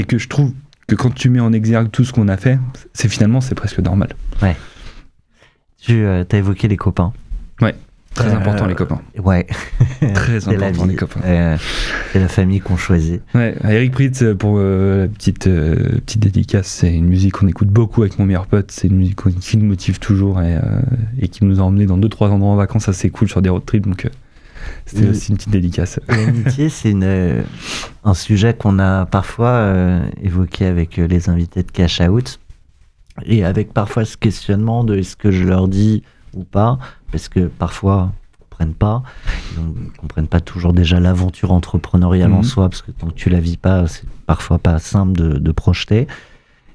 que je trouve que quand tu mets en exergue tout ce qu'on a fait, c'est presque normal. Tu as évoqué les copains. Très important, les copains. Ouais. Très C'est la important, vie. les copains. C'est la famille qu'on choisit. Ouais, Eric Pritz, pour la petite dédicace, c'est une musique qu'on écoute beaucoup avec mon meilleur pote. C'est une musique qui nous motive toujours et qui nous a emmenés dans 2-3 endroits en vacances assez cool sur des road trips. Donc, c'était aussi une petite dédicace. L'amitié, c'est un sujet qu'on a parfois évoqué avec les invités de Cash Out. Et avec parfois ce questionnement de est-ce que je leur dis ou pas, parce que parfois ils comprennent pas toujours déjà l'aventure entrepreneuriale en soi, parce que tant que tu la vis pas, c'est parfois pas simple de projeter.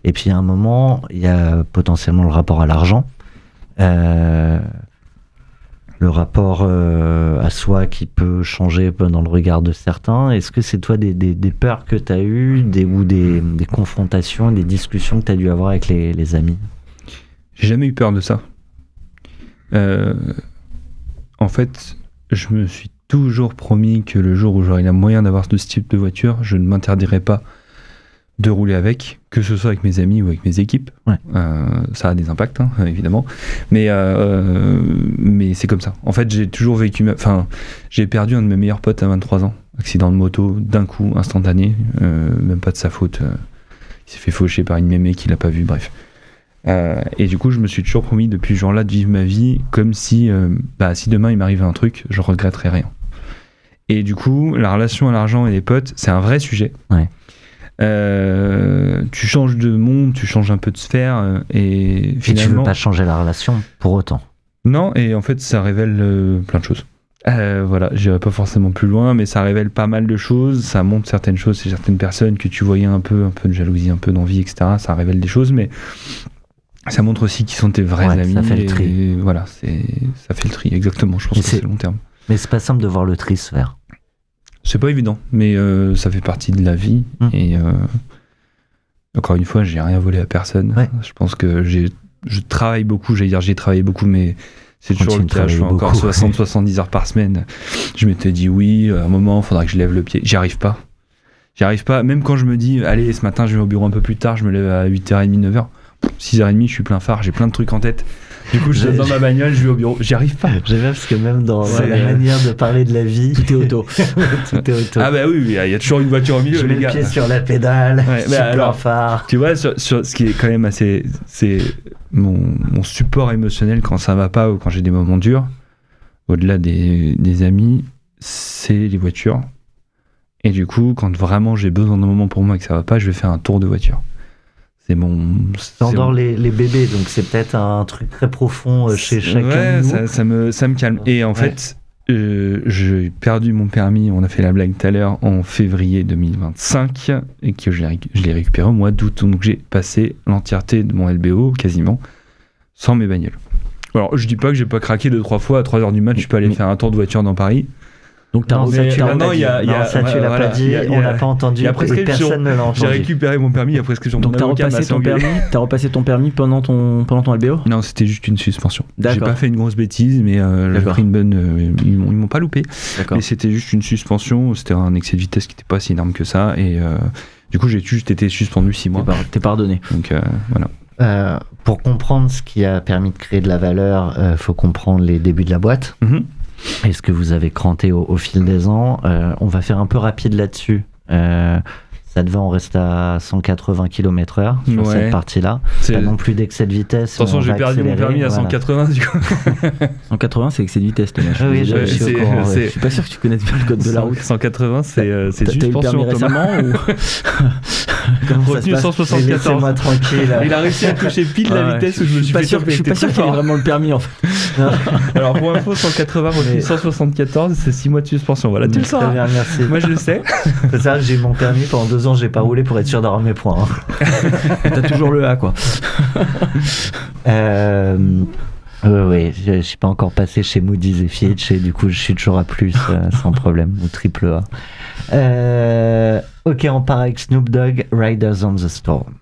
Et puis à un moment, il y a potentiellement le rapport à l'argent, le rapport à soi qui peut changer dans le regard de certains. Est-ce que c'est toi des peurs que tu as eues, ou des confrontations, des discussions que tu as dû avoir avec les amis? J'ai jamais eu peur de ça. En fait, je me suis toujours promis que le jour où j'aurai les moyens d'avoir ce type de voiture, je ne m'interdirai pas de rouler avec, que ce soit avec mes amis ou avec mes équipes. Ouais. Ça a des impacts, hein, évidemment. Mais c'est comme ça. En fait, j'ai toujours vécu... j'ai perdu un de mes meilleurs potes à 23 ans. Accident de moto, d'un coup, instantané. Même pas de sa faute. Il s'est fait faucher par une mémé qu'il n'a pas vue, bref. Et du coup, je me suis toujours promis depuis ce jour-là de vivre ma vie comme si demain il m'arrivait un truc, je regretterais rien. Et du coup, la relation à l'argent et les potes, c'est un vrai sujet. Ouais. Tu changes de monde, tu changes un peu de sphère et finalement... Et tu veux pas changer la relation pour autant? Non, et en fait, ça révèle plein de choses. Voilà, j'irai pas forcément plus loin, mais ça révèle pas mal de choses, ça montre certaines choses chez certaines personnes que tu voyais un peu de jalousie, un peu d'envie, etc. Ça révèle des choses, mais Ça montre aussi qui sont tes vrais amis. Ça fait le tri. Et voilà, ça fait le tri, exactement. Je pense que c'est long terme. Mais c'est pas simple de voir le tri se faire. C'est pas évident, mais ça fait partie de la vie. Et encore une fois, j'ai rien volé à personne. Ouais. Je pense que je travaille beaucoup, j'ai travaillé beaucoup, mais c'est toujours le cas. Je fais encore 60-70 heures par semaine. Je m'étais dit oui, à un moment, il faudra que je lève le pied. J'y arrive pas. Même quand je me dis, allez, ce matin, je vais au bureau un peu plus tard, je me lève à 8h30, 9h. 6h30, je suis plein phare, j'ai plein de trucs en tête. Du coup, je saute dans ma bagnole, je vais au bureau. J'y arrive pas. J'aime bien parce que même dans la manière de parler de la vie, tout est auto. Tout est auto. Ah bah oui, il y a toujours une voiture au milieu. Je mets le pied sur la pédale, je suis plein phare. Tu vois, sur ce qui est quand même assez... C'est mon support émotionnel quand ça va pas ou quand j'ai des moments durs, au-delà des amis, c'est les voitures. Et du coup, quand vraiment j'ai besoin d'un moment pour moi et que ça va pas, je vais faire un tour de voiture. T'endors les bébés, donc c'est peut-être un truc très profond chez chacun de nous. Ça me calme. Et en fait, j'ai perdu mon permis, on a fait la blague tout à l'heure, en février 2025, et que je l'ai récupéré au mois d'août. Donc j'ai passé l'entièreté de mon LBO, quasiment, sans mes bagnoles. Alors je dis pas que j'ai pas craqué 2-3 fois, à 3h du mat, je peux aller faire un tour de voiture dans Paris. Donc ça tu l'as pas dit, on n'a pas entendu, et personne ne l'a entendu. J'ai récupéré mon permis, la prescription. Donc t'as repassé ton permis pendant ton LBO ? Non, c'était juste une suspension. D'accord. J'ai pas fait une grosse bêtise, mais j'ai pris une bonne... ils m'ont pas loupé. D'accord. Et c'était juste une suspension, c'était un excès de vitesse qui était pas si énorme que ça, et du coup j'ai juste été suspendu 6 mois. T'es pardonné. Donc voilà. Pour comprendre ce qui a permis de créer de la valeur, faut comprendre les débuts de la boîte. Et ce que vous avez cranté au fil des ans. On va faire un peu rapide là-dessus. Ça devait en rester à 180 km/h sur cette partie-là. Pas non plus d'excès de vitesse. Attention, j'ai perdu mon permis à 180 du coup. 180, c'est excès de vitesse, Thomas. Oui, je suis au courant. Je suis pas sûr que tu connaisses bien le code de la route. 180, c'est juste suspension. T'as eu le permis récemment ou... Comment retenu 174. Laissez-moi tranquille. Il a réussi à toucher pile la vitesse où je me suis fait choper. Je suis pas sûr qu'il ait vraiment le permis en fait. Alors pour info, 180 retenu 174, c'est 6 mois de suspension. Voilà, tu le sens. Très bien, merci. Moi je le sais. C'est ça, j'ai eu mon permis pendant 2 ans, j'ai pas roulé pour être sûr d'avoir mes points. T'as toujours le A quoi. Oui, je suis pas encore passé chez Moody's et Fitch et du coup je suis toujours à plus sans problème, ou triple A. Ok, on part avec Snoop Dogg, Riders on the Storm.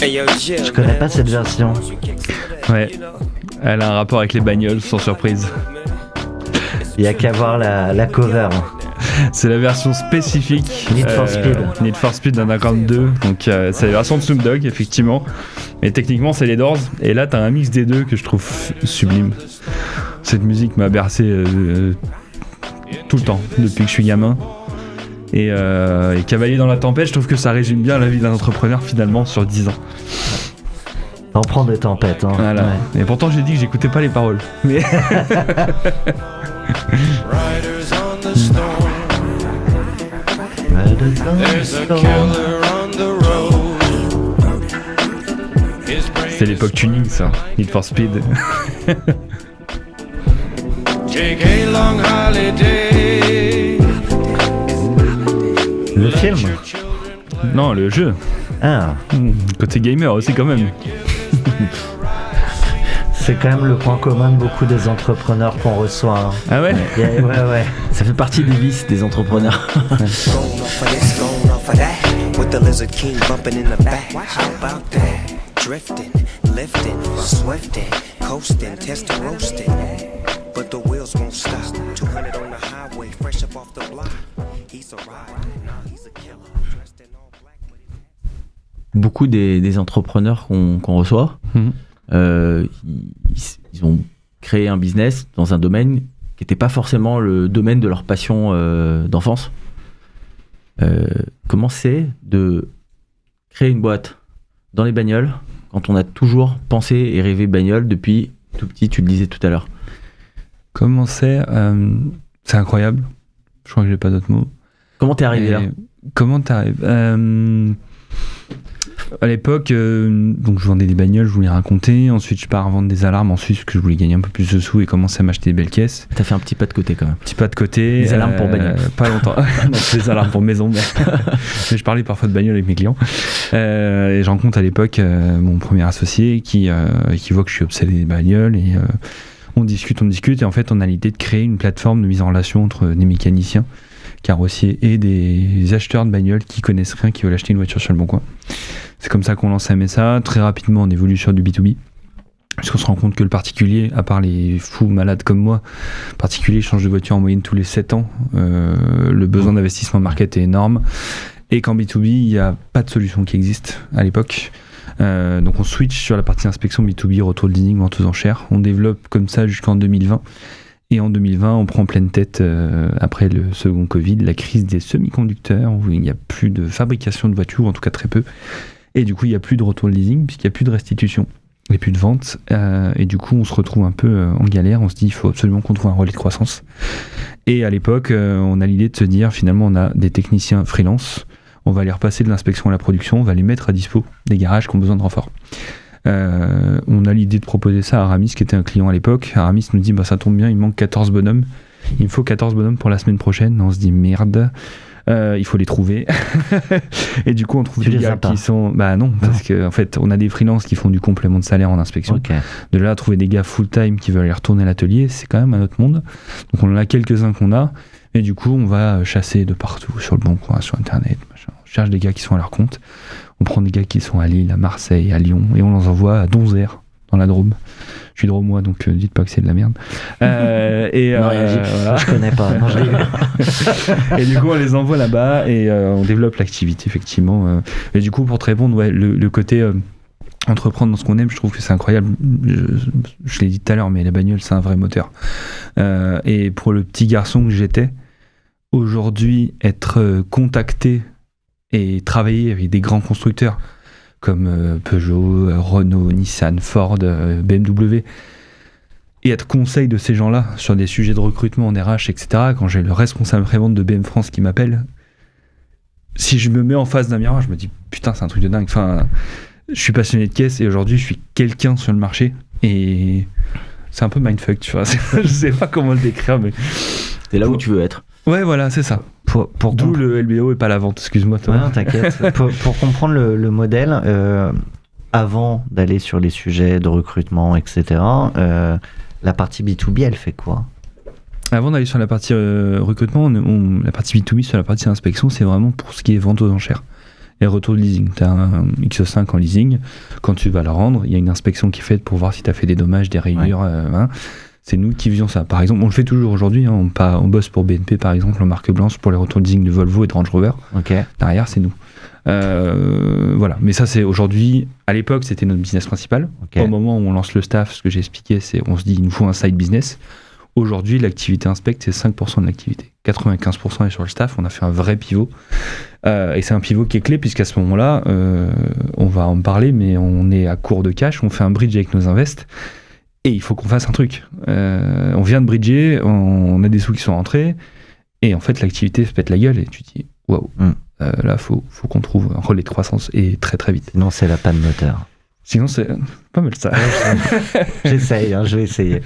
Je connais pas cette version. Ouais, elle a un rapport avec les bagnoles, sans surprise. Il y a qu'à voir la cover. C'est la version spécifique Need for Speed d'Underground 2. Donc c'est la version de Snoop Dogg, effectivement. Mais techniquement, c'est les Doors. Et là, t'as un mix des deux que je trouve sublime. Cette musique m'a bercé tout le temps, depuis que je suis gamin. Et Cavalier dans la tempête, je trouve que ça résume bien la vie d'un entrepreneur finalement sur 10 ans. T'en prends des tempêtes, hein. Voilà. Ouais. Et pourtant j'ai dit que j'écoutais pas les paroles. Mais c'est l'époque tuning ça, Need for Speed. Le film ? Non, le jeu. Ah. Côté gamer aussi quand même. C'est quand même le point commun de beaucoup des entrepreneurs qu'on reçoit. Hein. Ah ouais ? Ouais. Ça fait partie des vices des entrepreneurs. Beaucoup des entrepreneurs qu'on reçoit, ils ont créé un business dans un domaine qui n'était pas forcément le domaine de leur passion d'enfance. Comment c'est de créer une boîte dans les bagnoles quand on a toujours pensé et rêvé bagnole depuis tout petit, tu le disais tout à l'heure? Comment c'est incroyable. Je crois que j'ai pas d'autres mots. Comment t'es arrivé là? Comment t'arrives À l'époque, donc je vendais des bagnoles, je voulais raconter. Ensuite, je pars vendre des alarmes en Suisse parce que je voulais gagner un peu plus de sous et commencer à m'acheter des belles caisses. T'as fait un petit pas de côté quand même. Petit pas de côté. Des alarmes pour bagnoles. Pas longtemps. Non, c'est des alarmes pour maison. Mais je parlais parfois de bagnoles avec mes clients. Et je rencontre à l'époque mon premier associé qui voit que je suis obsédé des bagnoles et on discute. Et en fait, on a l'idée de créer une plateforme de mise en relation entre des mécaniciens, carrossiers et des acheteurs de bagnoles qui connaissent rien, qui veulent acheter une voiture sur le bon coin. C'est comme ça qu'on lance MSA. Très rapidement, on évolue sur du B2B. Parce qu'on se rend compte que le particulier, à part les fous malades comme moi, le particulier change de voiture en moyenne tous les 7 ans. Le besoin d'investissement market est énorme. Et qu'en B2B, il n'y a pas de solution qui existe à l'époque. Donc on switch sur la partie inspection B2B, retour de leasing, vente aux enchères. On développe comme ça jusqu'en 2020. Et en 2020, on prend pleine tête, après le second Covid, la crise des semi-conducteurs, où il n'y a plus de fabrication de voitures, en tout cas très peu. Et du coup, il n'y a plus de retour de leasing, puisqu'il n'y a plus de restitution et plus de vente. Et du coup, on se retrouve un peu en galère. On se dit, il faut absolument qu'on trouve un relais de croissance. Et à l'époque, on a l'idée de se dire, finalement, on a des techniciens freelance. On va les repasser de l'inspection à la production. On va les mettre à dispo des garages qui ont besoin de renfort. On a l'idée de proposer ça à Aramis, qui était un client à l'époque. Aramis nous dit, ça tombe bien, il manque 14 bonhommes. Il me faut 14 bonhommes pour la semaine prochaine. On se dit, merde. Il faut les trouver. Et du coup, on trouve des gars qui sont... non, parce qu'en fait, on a des freelances qui font du complément de salaire en inspection. Okay. De là à trouver des gars full-time qui veulent aller retourner à l'atelier, c'est quand même un autre monde. Donc on en a quelques-uns qu'on a. Et du coup, on va chasser de partout, sur le bon coin, sur Internet, machin. On cherche des gars qui sont à leur compte. On prend des gars qui sont à Lille, à Marseille, à Lyon, et on les envoie à Donzère, dans la Drôme. Je suis drômois, donc dites pas que c'est de la merde. Non, voilà. Je connais pas. Non, et du coup, on les envoie là-bas et on développe l'activité, effectivement. Et du coup, pour te répondre, le côté entreprendre dans ce qu'on aime, je trouve que c'est incroyable. Je l'ai dit tout à l'heure, mais la bagnole, c'est un vrai moteur. Et pour le petit garçon que j'étais, aujourd'hui, être contacté et travailler avec des grands constructeurs comme Peugeot, Renault, Nissan, Ford, BMW, et être conseil de ces gens-là sur des sujets de recrutement en RH, etc., quand j'ai le responsable pré-vente de BM France qui m'appelle, si je me mets en face d'un miroir, je me dis putain, c'est un truc de dingue. Enfin, je suis passionné de caisse et aujourd'hui je suis quelqu'un sur le marché et c'est un peu mindfuck, tu vois. Je sais pas comment le décrire, mais c'est là où tu veux être. Ouais, voilà, c'est ça. D'où le LBO et pas la vente, excuse-moi. Toi. Ouais, non, t'inquiète. pour comprendre le modèle, avant d'aller sur les sujets de recrutement, etc., la partie B2B, elle fait quoi ? Avant d'aller sur la partie recrutement, la partie B2B sur la partie inspection, c'est vraiment pour ce qui est vente aux enchères et retour de leasing. Tu as un X5 en leasing, quand tu vas le rendre, il y a une inspection qui est faite pour voir si tu as fait des dommages, des rayures. Ouais. C'est nous qui faisons ça. Par exemple, on le fait toujours aujourd'hui. On bosse pour BNP, par exemple, en marque blanche pour les retours de leasing de Volvo et de Range Rover. Okay. Derrière, c'est nous. Voilà. Mais ça, c'est aujourd'hui. À l'époque, c'était notre business principal. Okay. Au moment où on lance le staff, ce que j'ai expliqué, c'est on se dit il nous faut un side business. Aujourd'hui, l'activité inspect, c'est 5% de l'activité. 95% est sur le staff. On a fait un vrai pivot. Et c'est un pivot qui est clé, puisqu'à ce moment-là, on va en parler, mais on est à court de cash. On fait un bridge avec nos invests. Et il faut qu'on fasse un truc. On vient de bridger, on a des sous qui sont rentrés, et en fait l'activité se pète la gueule, et tu te dis waouh, là faut qu'on trouve un relais de croissance et très très vite. Sinon c'est la panne moteur. Sinon c'est pas mal ça. J'essaye, je vais essayer.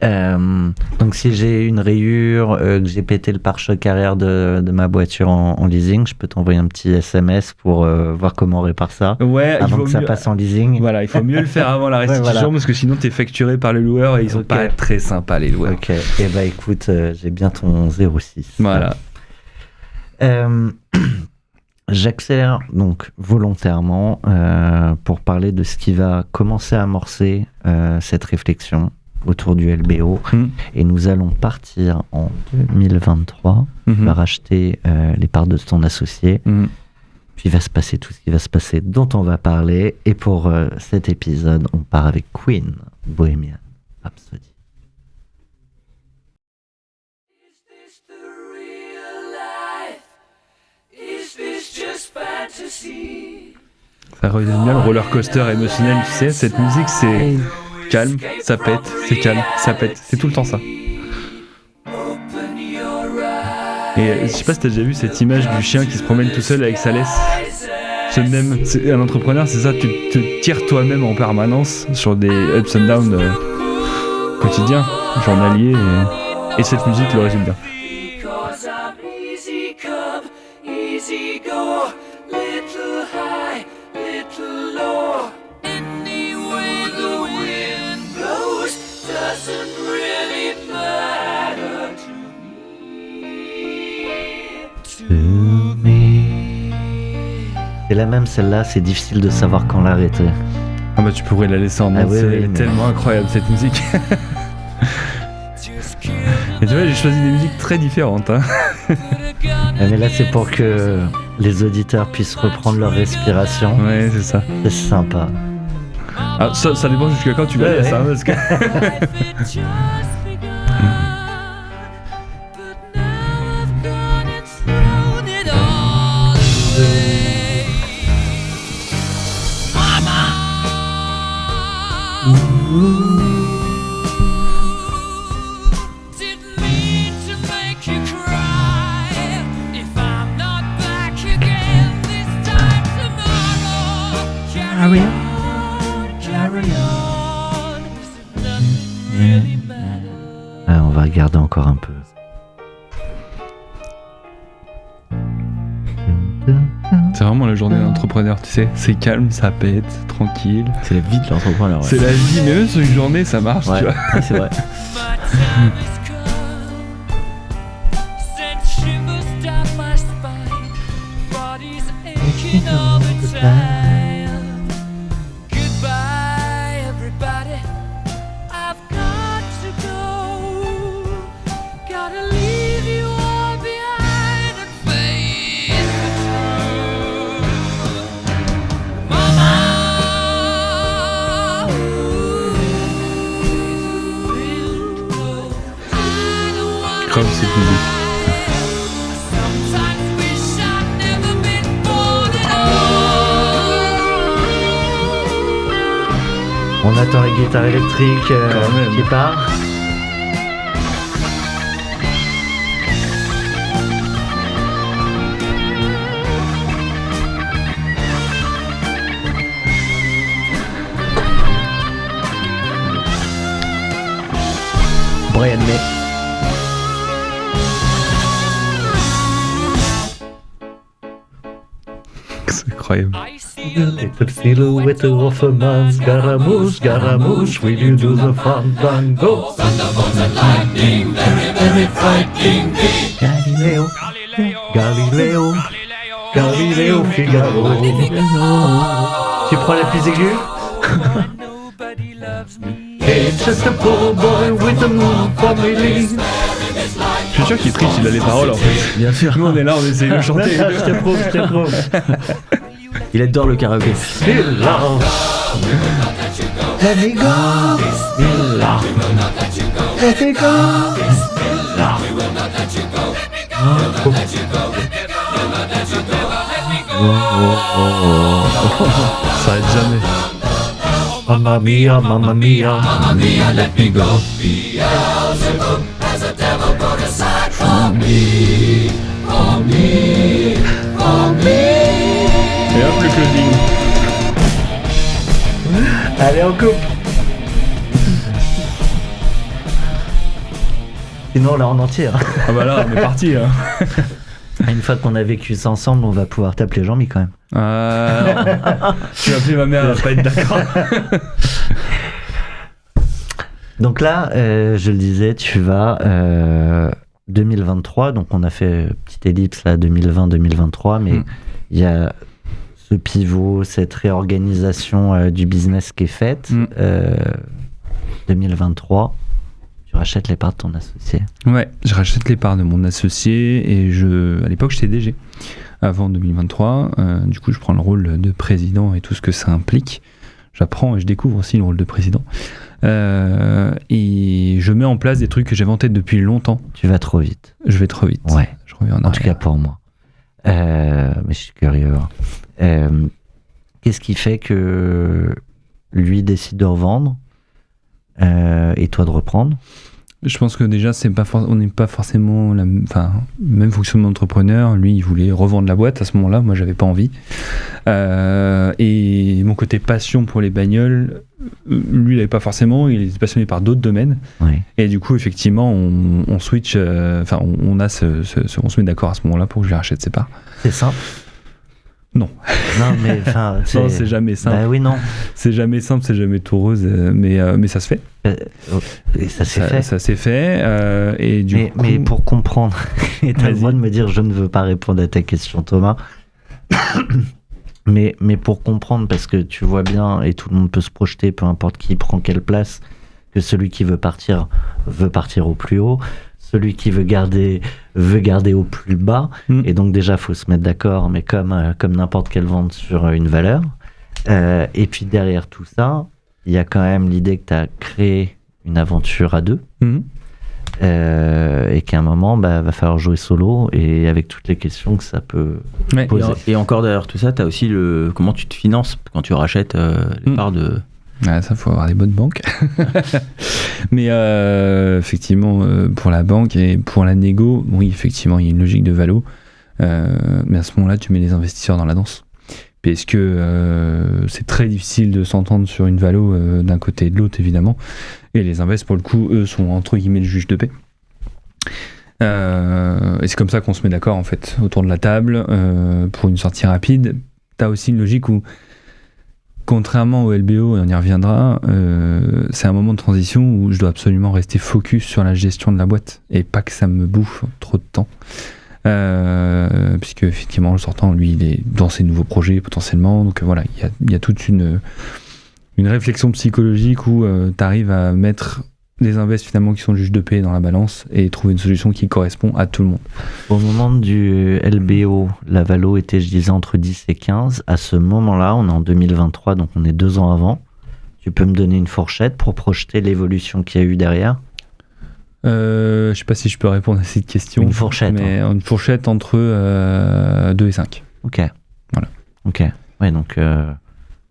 Donc si j'ai une rayure, que j'ai pété le pare-choc arrière de ma voiture en leasing, je peux t'envoyer un petit SMS pour voir comment on répare ça, avant que ça passe en leasing. Voilà, il faut mieux le faire avant la restitution, parce que sinon t'es facturé par le loueur et ils sont pas très sympas les loueurs. Ok, et écoute, j'ai bien ton 06. Voilà. J'accélère donc volontairement pour parler de ce qui va commencer à amorcer cette réflexion autour du LBO, et nous allons partir en 2023. Tu vas racheter les parts de ton associé, puis il va se passer tout ce qui va se passer dont on va parler, et pour cet épisode on part avec Queen, Bohemian Rhapsody. Ça revient bien le roller coaster émotionnel, tu sais, cette musique c'est calme, ça pète, c'est calme, ça pète, c'est tout le temps ça. Et je sais pas si t'as déjà vu cette image du chien qui se promène tout seul avec sa laisse. Un entrepreneur, c'est ça, tu te tires toi-même en permanence sur des ups and downs quotidiens, journaliers, et cette musique le résume bien. Because I'm easy come, easy go, little high, little low. Any way the wind blows doesn't really matter to me. C'est la même celle-là, c'est difficile de savoir quand l'arrêter. Ah bah tu pourrais la laisser en entier, elle est tellement incroyable cette musique. Et tu vois, j'ai choisi des musiques très différentes. Hein. Mais là, c'est pour que les auditeurs puissent reprendre leur respiration. Ouais, c'est ça. C'est sympa. Ah, ça dépend jusqu'à quand tu la laisses, hein, parce que... On va regarder encore un peu. C'est vraiment la journée d'un entrepreneur, tu sais. C'est calme, ça pète, tranquille. C'est la vie de l'entrepreneur. Ouais. C'est la vie, mais même sur une journée, ça marche, ouais. tu vois. Ouais, c'est vrai. Crame cette musique. On attend la guitare électrique qui part. Brian May. C'est incroyable. Little silhouette of a man, Scaramouche, will you do the fandango? Very frightening me. Galileo, Figaro. Tu prends la plus aiguë? It's just a poor boy with a moon family. Je suis sûr qu'il triche, il a les paroles en fait. Bien sûr. Nous on est là, on essaye de chanter. Je t'approuve. Il adore le karaoké. Still love. Let me go. Still love. Let me go. Still love. Ça arrête jamais. Mamma mia, mamma mia. Mamma mia, let me go. Beelzebub has a devil put aside for me, for me, for me. Et hop le closing. Allez, on coupe. Sinon, là, en entier. Hein. Ah bah là, on est parti. Hein. Une fois qu'on a vécu ça ensemble, on va pouvoir t'appeler Jean-Mi quand même. Tu vas appeler ma mère, elle va pas être d'accord. Donc là, je le disais, tu vas 2023, donc on a fait petite ellipse là, 2020-2023, mais il y a ce pivot, cette réorganisation du business qui est faite. 2023, tu rachètes les parts de ton associé. Ouais, je rachète les parts de mon associé et à l'époque j'étais DG avant 2023. Du coup, je prends le rôle de président et tout ce que ça implique. J'apprends et je découvre aussi le rôle de président. Et je mets en place des trucs que j'avais en tête depuis longtemps. Tu vas trop vite. Je vais trop vite. Ouais. Je reviens en En tout cas pour moi. Mais je suis curieux. Qu'est-ce qui fait que lui décide de revendre et toi de reprendre? Je pense que déjà, on n'est pas forcément même fonctionnement d'entrepreneur. Lui, il voulait revendre la boîte à ce moment-là. Moi, j'avais pas envie. Et mon côté passion pour les bagnoles, lui, il n'avait pas forcément. Il était passionné par d'autres domaines. Ouais. Et du coup, effectivement, on switch. On se met d'accord à ce moment-là pour que je lui rachète ses parts. C'est simple. Non. Non, mais enfin. Non, c'est jamais simple. Bah oui, non. C'est jamais simple, c'est jamais tout rose, mais ça se fait. Et ça s'est fait. Ça s'est fait. Et du coup... mais pour comprendre, et t'as le Vas-y. droit de me dire je ne veux pas répondre à ta question, Thomas. mais pour comprendre, parce que tu vois bien, et tout le monde peut se projeter, peu importe qui prend quelle place, que celui qui veut partir au plus haut. Celui qui veut garder au plus bas. Et donc déjà, il faut se mettre d'accord, mais comme n'importe quelle vente sur une valeur. Et puis derrière tout ça, il y a quand même l'idée que tu as créé une aventure à deux. Et qu'à un moment, va falloir jouer solo, et avec toutes les questions que ça peut poser. Et encore derrière tout ça, tu as aussi comment tu te finances quand tu rachètes les parts de... Ah, ça, faut avoir des bonnes banques. Mais effectivement, pour la banque et pour la négo, oui, effectivement, il y a une logique de valo. Mais à ce moment-là, tu mets les investisseurs dans la danse. Parce que c'est très difficile de s'entendre sur une valo d'un côté et de l'autre, évidemment. Et les invests, pour le coup, eux, sont entre guillemets le juge de paix. Et c'est comme ça qu'on se met d'accord, en fait, autour de la table, pour une sortie rapide. T'as aussi une logique où, contrairement au LBO, et on y reviendra, c'est un moment de transition où je dois absolument rester focus sur la gestion de la boîte et pas que ça me bouffe trop de temps. Puisque effectivement, le sortant, lui, il est dans ses nouveaux projets potentiellement. Donc voilà, il y a toute une réflexion psychologique où tu arrives à mettre des invests finalement qui sont juges de paix dans la balance et trouver une solution qui correspond à tout le monde. Au moment du LBO, la valo était, je disais, entre 10 et 15. À ce moment-là, on est en 2023, donc on est 2 ans avant. Tu peux me donner une fourchette pour projeter l'évolution qu'il y a eu derrière ? Je sais pas si je peux répondre à cette question. Une fourchette. Mais une fourchette entre 2 et 5. Ok. Voilà. Ok. Ouais, donc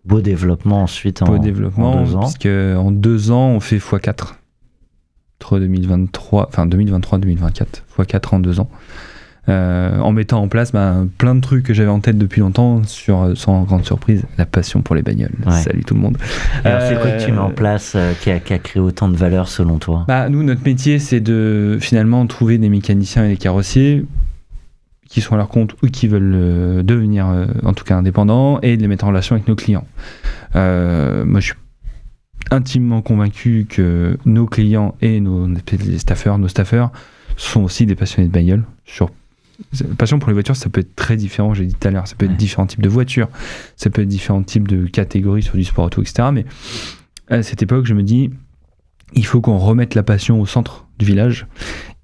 beau développement ensuite Beau en développement, 2 ans. puisque en 2 ans, on fait x4. Entre 2023-2024, x4 en 2 ans. En mettant en place plein de trucs que j'avais en tête depuis longtemps, sans grande surprise, la passion pour les bagnoles. Ouais. Salut tout le monde. Alors, c'est quoi que tu mets en place qui a créé autant de valeur selon toi ? Nous, notre métier, c'est de finalement trouver des mécaniciens et des carrossiers qui sont à leur compte ou qui veulent devenir en tout cas indépendants, et de les mettre en relation avec nos clients. Moi, je suis intimement convaincu que nos clients et nos staffeurs sont aussi des passionnés de bagnoles. Passion pour les voitures, ça peut être très différent, j'ai dit tout à l'heure. Ça peut être différents types de voitures, ça peut être différents types de catégories sur du sport auto, etc. Mais à cette époque, je me dis, il faut qu'on remette la passion au centre du village.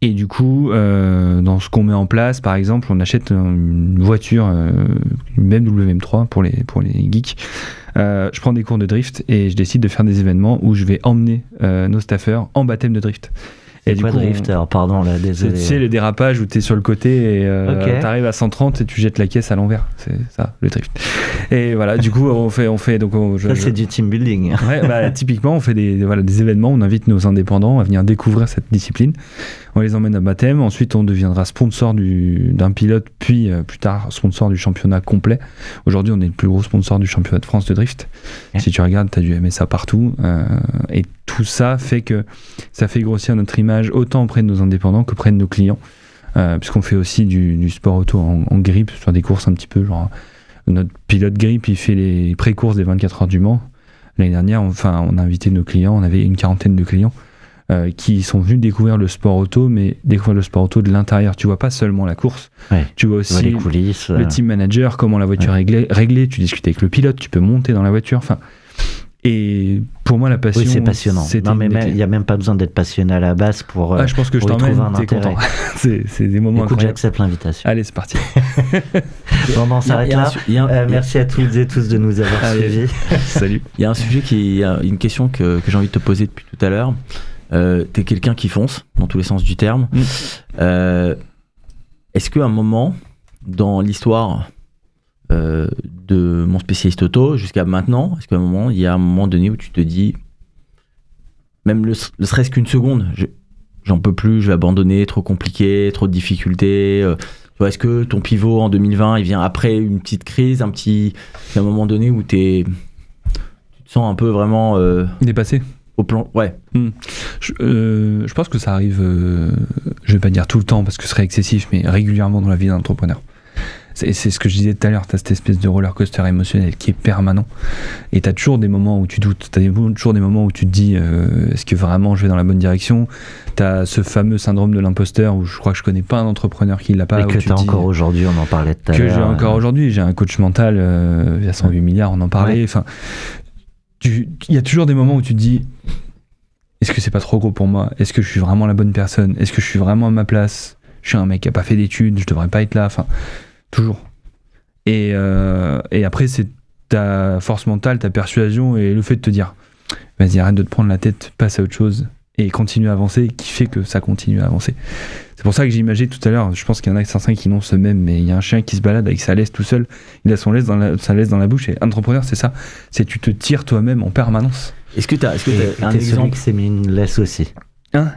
Et du coup, dans ce qu'on met en place, par exemple, on achète une voiture, une BMW M3 pour les geeks. Je prends des cours de drift et je décide de faire des événements où je vais emmener nos staffeurs en baptême de drift. C'est quoi drift ? Alors, pardon, là, désolé. Tu sais, les dérapages où tu es sur le côté et Ok. tu arrives à 130 et tu jettes la caisse à l'envers. C'est ça, le drift. Et voilà, du coup, on fait donc C'est du team building. Ouais, typiquement, on fait des événements, on invite nos indépendants à venir découvrir cette discipline. On les emmène à baptême. Ensuite, on deviendra sponsor d'un pilote, puis plus tard sponsor du championnat complet. Aujourd'hui, on est le plus gros sponsor du championnat de France de drift. Okay. Si tu regardes, tu as du MSA partout. Et tout ça fait que ça fait grossir notre image autant auprès de nos indépendants qu'auprès de nos clients. Puisqu'on fait aussi du sport auto en grip sur des courses un petit peu genre... Notre pilote grip, il fait les pré-courses des 24 heures du Mans. L'année dernière, on a invité nos clients, on avait une 40aine de clients qui sont venus découvrir le sport auto, mais découvrir le sport auto de l'intérieur. Tu vois pas seulement la course, tu vois aussi les coulisses, le team manager, comment la voiture est réglée, tu discutes avec le pilote, tu peux monter dans la voiture, et pour moi la passion, oui, c'est passionnant. Non, mais il n'y a même pas besoin d'être passionné à la base pour je pense que je t'emmène, t'es content. c'est des moments Écoute, incroyables. j'accepte l'invitation. Allez, c'est parti. Bon, on s'arrête là. Merci à toutes et tous de nous avoir suivis. Salut. Il y a un sujet une question que j'ai envie de te poser depuis tout à l'heure. T'es quelqu'un qui fonce dans tous les sens du terme. Est-ce qu'à un moment dans l'histoire de mon spécialiste auto jusqu'à maintenant, est-ce qu'à un moment il y a un moment donné où tu te dis, même ne serait-ce qu'une seconde, j'en peux plus, je vais abandonner, trop compliqué, trop de difficultés. Tu vois, est-ce que ton pivot en 2020, il vient après une petite crise, à un moment donné où tu te sens un peu vraiment Dépassé. au plan. Ouais. Je pense que ça arrive, je vais pas dire tout le temps parce que ce serait excessif, mais régulièrement dans la vie d'un entrepreneur. C'est ce que je disais tout à l'heure, t'as cette espèce de roller coaster émotionnel qui est permanent. Et t'as toujours des moments où tu doutes, toujours des moments où tu te dis est-ce que vraiment je vais dans la bonne direction. T'as ce fameux syndrome de l'imposteur où je crois que je connais pas un entrepreneur qui l'a pas. Et que t'as encore aujourd'hui, on en parlait tout à l'heure. Que j'ai encore aujourd'hui, j'ai un coach mental, il y a 108 milliards, on en parlait. Enfin, il y a toujours des moments où tu te dis est-ce que c'est pas trop gros pour moi? Est-ce que je suis vraiment la bonne personne? Est-ce que je suis vraiment à ma place? Je suis un mec qui a pas fait d'études, je devrais pas être là. Enfin, toujours. Et après, c'est ta force mentale, ta persuasion et le fait de te dire vas-y, arrête de te prendre la tête, passe à autre chose et continue à avancer, qui fait que ça continue à avancer. C'est pour ça que j'imaginais tout à l'heure, je pense qu'il y en a certains qui n'ont ce même, mais il y a un chien qui se balade avec sa laisse tout seul, il a sa laisse dans la bouche, et entrepreneur, c'est ça, c'est tu te tires toi-même en permanence. Est-ce que t'as un t'es celui exemple qui s'est mis une laisse aussi. Hein?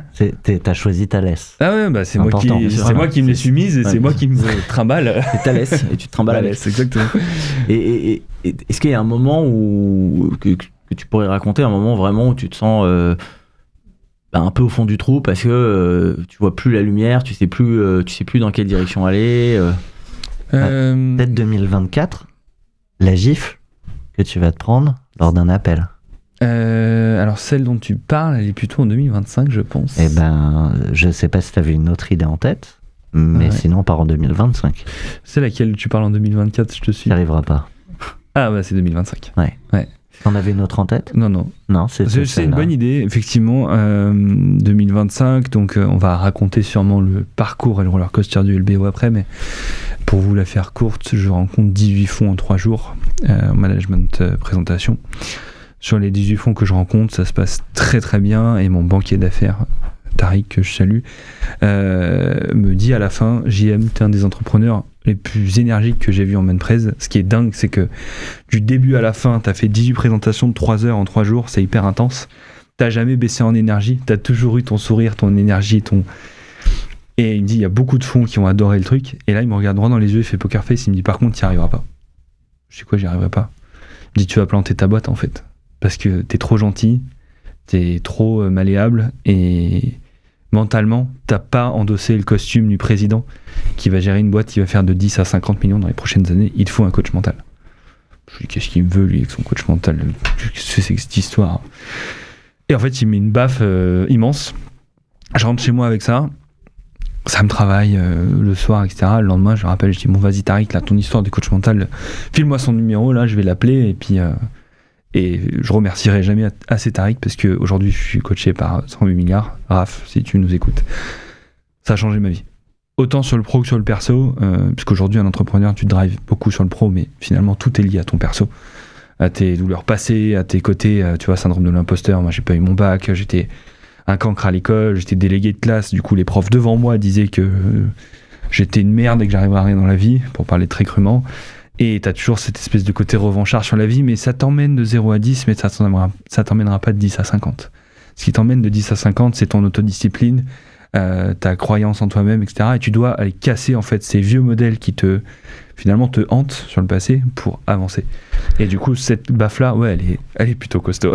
T'as choisi ta laisse. Ah ouais, bah c'est Important, moi qui me l'ai soumise et Ouais. c'est moi qui me trimballe. C'est ta laisse et tu te trimbales La avec. laisse, exactement. Et est-ce qu'il y a un moment que tu pourrais raconter, un moment vraiment où tu te sens un peu au fond du trou parce que tu vois plus la lumière, tu sais plus dans quelle direction aller. Peut-être 2024, la gifle que tu vas te prendre lors d'un appel. Alors celle dont tu parles, elle est plutôt en 2025, je pense. Eh ben, je sais pas si t'avais une autre idée en tête, mais Ouais. sinon on part en 2025. C'est laquelle tu parles en 2024, je te suis. T'y arriveras pas. Ah bah c'est 2025. T'en avais une autre en tête? Non. Non, c'est C'est une celle-là. bonne idée, effectivement. 2025, donc on va raconter sûrement le parcours et le roller coaster du LBO après, mais pour vous la faire courte, je rencontre 18 fonds en 3 jours en management présentation. Sur les 18 fonds que je rencontre, ça se passe très très bien et mon banquier d'affaires, Tariq, que je salue, me dit à la fin, JM, t'es un des entrepreneurs les plus énergiques que j'ai vu en Manprez. Ce qui est dingue, c'est que du début à la fin, t'as fait 18 présentations de 3 heures en 3 jours, c'est hyper intense. T'as jamais baissé en énergie, t'as toujours eu ton sourire, ton énergie, Et il me dit, il y a beaucoup de fonds qui ont adoré le truc. Et là, il me regarde droit dans les yeux, il fait poker face, il me dit, par contre, t'y arriveras pas. Je sais quoi, j'y arriverai pas. Il me dit, tu vas planter ta boîte en fait. Parce que t'es trop gentil, t'es trop malléable et mentalement, t'as pas endossé le costume du président qui va gérer une boîte qui va faire de 10 à 50 millions dans les prochaines années. Il te faut un coach mental. Je lui dis, qu'est-ce qu'il me veut lui avec son coach mental? Qu'est-ce que c'est que cette histoire? Et en fait, il met une baffe immense. Je rentre chez moi avec ça. Ça me travaille le soir, etc. Le lendemain, je rappelle, je dis, bon, vas-y, Tariq, là, ton histoire de coach mental, file-moi son numéro, là, je vais l'appeler et puis. Et je remercierai jamais assez Tariq parce qu'aujourd'hui je suis coaché par 108 milliards. Raph, si tu nous écoutes, ça a changé ma vie. Autant sur le pro que sur le perso, puisqu'aujourd'hui un entrepreneur, tu drives beaucoup sur le pro, mais finalement tout est lié à ton perso, à tes douleurs passées, à tes côtés, tu vois, syndrome de l'imposteur. Moi j'ai pas eu mon bac, j'étais un cancre à l'école, j'étais délégué de classe, du coup les profs devant moi disaient que j'étais une merde et que j'arriverais à rien dans la vie, pour parler très crûment. Et t'as toujours cette espèce de côté revanchard sur la vie, mais ça t'emmène de 0 à 10, mais ça t'emmènera pas de 10 à 50. Ce qui t'emmène de 10 à 50, c'est ton autodiscipline, ta croyance en toi-même, etc. Et tu dois aller casser en fait ces vieux modèles qui finalement te hantent sur le passé pour avancer. Et du coup, cette baffe-là, ouais, elle est plutôt costaud.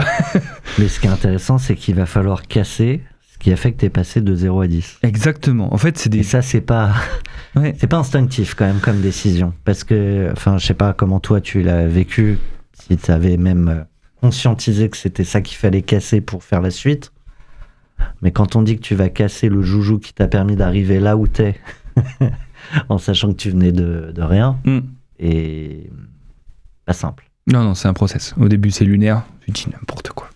Mais ce qui est intéressant, c'est qu'il va falloir casser ce qui a fait que t'es passé de 0 à 10. Exactement. En fait, c'est des... Et ça, c'est pas... Ouais. C'est pas instinctif quand même comme décision. Parce que, enfin, je sais pas comment toi tu l'as vécu, si tu avais même conscientisé que c'était ça qu'il fallait casser pour faire la suite. Mais quand on dit que tu vas casser le joujou qui t'a permis d'arriver là où t'es, en sachant que tu venais de rien, et pas simple. Non, c'est un process. Au début, c'est lunaire, tu dis n'importe quoi.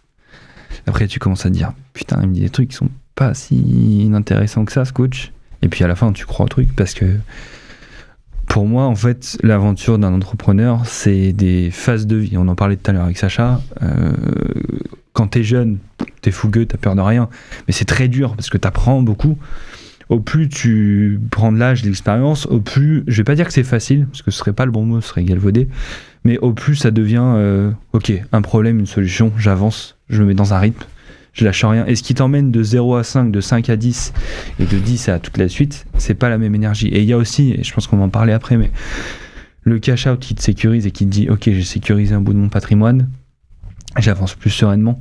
Après, tu commences à te dire, putain, il me dit des trucs qui sont pas si inintéressants que ça, ce coach. Et puis à la fin, tu crois au truc parce que pour moi, en fait, l'aventure d'un entrepreneur, c'est des phases de vie. On en parlait tout à l'heure avec Sacha. Quand t'es jeune, t'es fougueux, t'as peur de rien. Mais c'est très dur parce que t'apprends beaucoup. Au plus tu prends de l'âge, de l'expérience, au plus, je vais pas dire que c'est facile, parce que ce serait pas le bon mot, ce serait galvaudé, mais au plus ça devient, ok, un problème, une solution, j'avance, je me mets dans un rythme, je lâche rien. Et ce qui t'emmène de 0 à 5, de 5 à 10 et de 10 à toute la suite, c'est pas la même énergie. Et il y a aussi, et je pense qu'on va en parler après, mais le cash out qui te sécurise et qui te dit ok, j'ai sécurisé un bout de mon patrimoine, j'avance plus sereinement,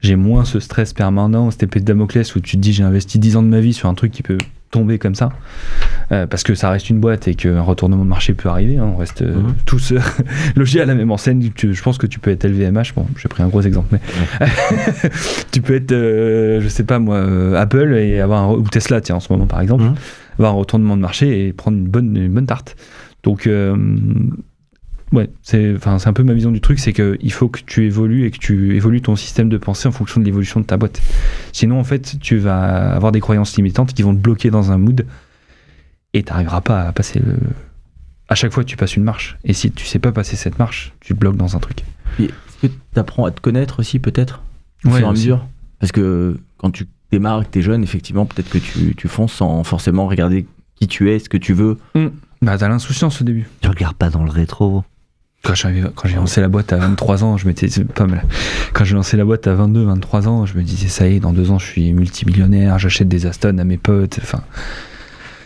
j'ai moins ce stress permanent, cette épée de Damoclès où tu te dis j'ai investi 10 ans de ma vie sur un truc qui peut tomber comme ça, parce que ça reste une boîte et qu'un retournement de marché peut arriver, hein, on reste tous logés à la même enseigne. Je pense que tu peux être LVMH, bon j'ai pris un gros exemple, mais tu peux être je sais pas moi Apple et avoir ou Tesla tiens en ce moment par exemple, avoir un retournement de marché et prendre une bonne tarte. Donc ouais, c'est un peu ma vision du truc, c'est qu'il faut que tu évolues et que tu évolues ton système de pensée en fonction de l'évolution de ta boîte. Sinon, en fait, tu vas avoir des croyances limitantes qui vont te bloquer dans un mood et tu n'arriveras pas à passer à chaque fois que tu passes une marche. Et si tu sais pas passer cette marche, tu te bloques dans un truc. Et est-ce que tu apprends à te connaître aussi, peut-être, au Ouais, fur et à aussi. mesure? Parce que quand tu démarres et que tu es jeune, effectivement, peut-être que tu fonces sans forcément regarder qui tu es, ce que tu veux. Bah, t'as l'insouciance au début. Tu regardes pas dans le rétro. Quand j'ai lancé la boîte à 23 ans, c'est pas mal. Quand j'ai lancé la boîte à 22, 23 ans, je me disais ça y est, dans 2 ans, je suis multimillionnaire, j'achète des Aston à mes potes. Enfin,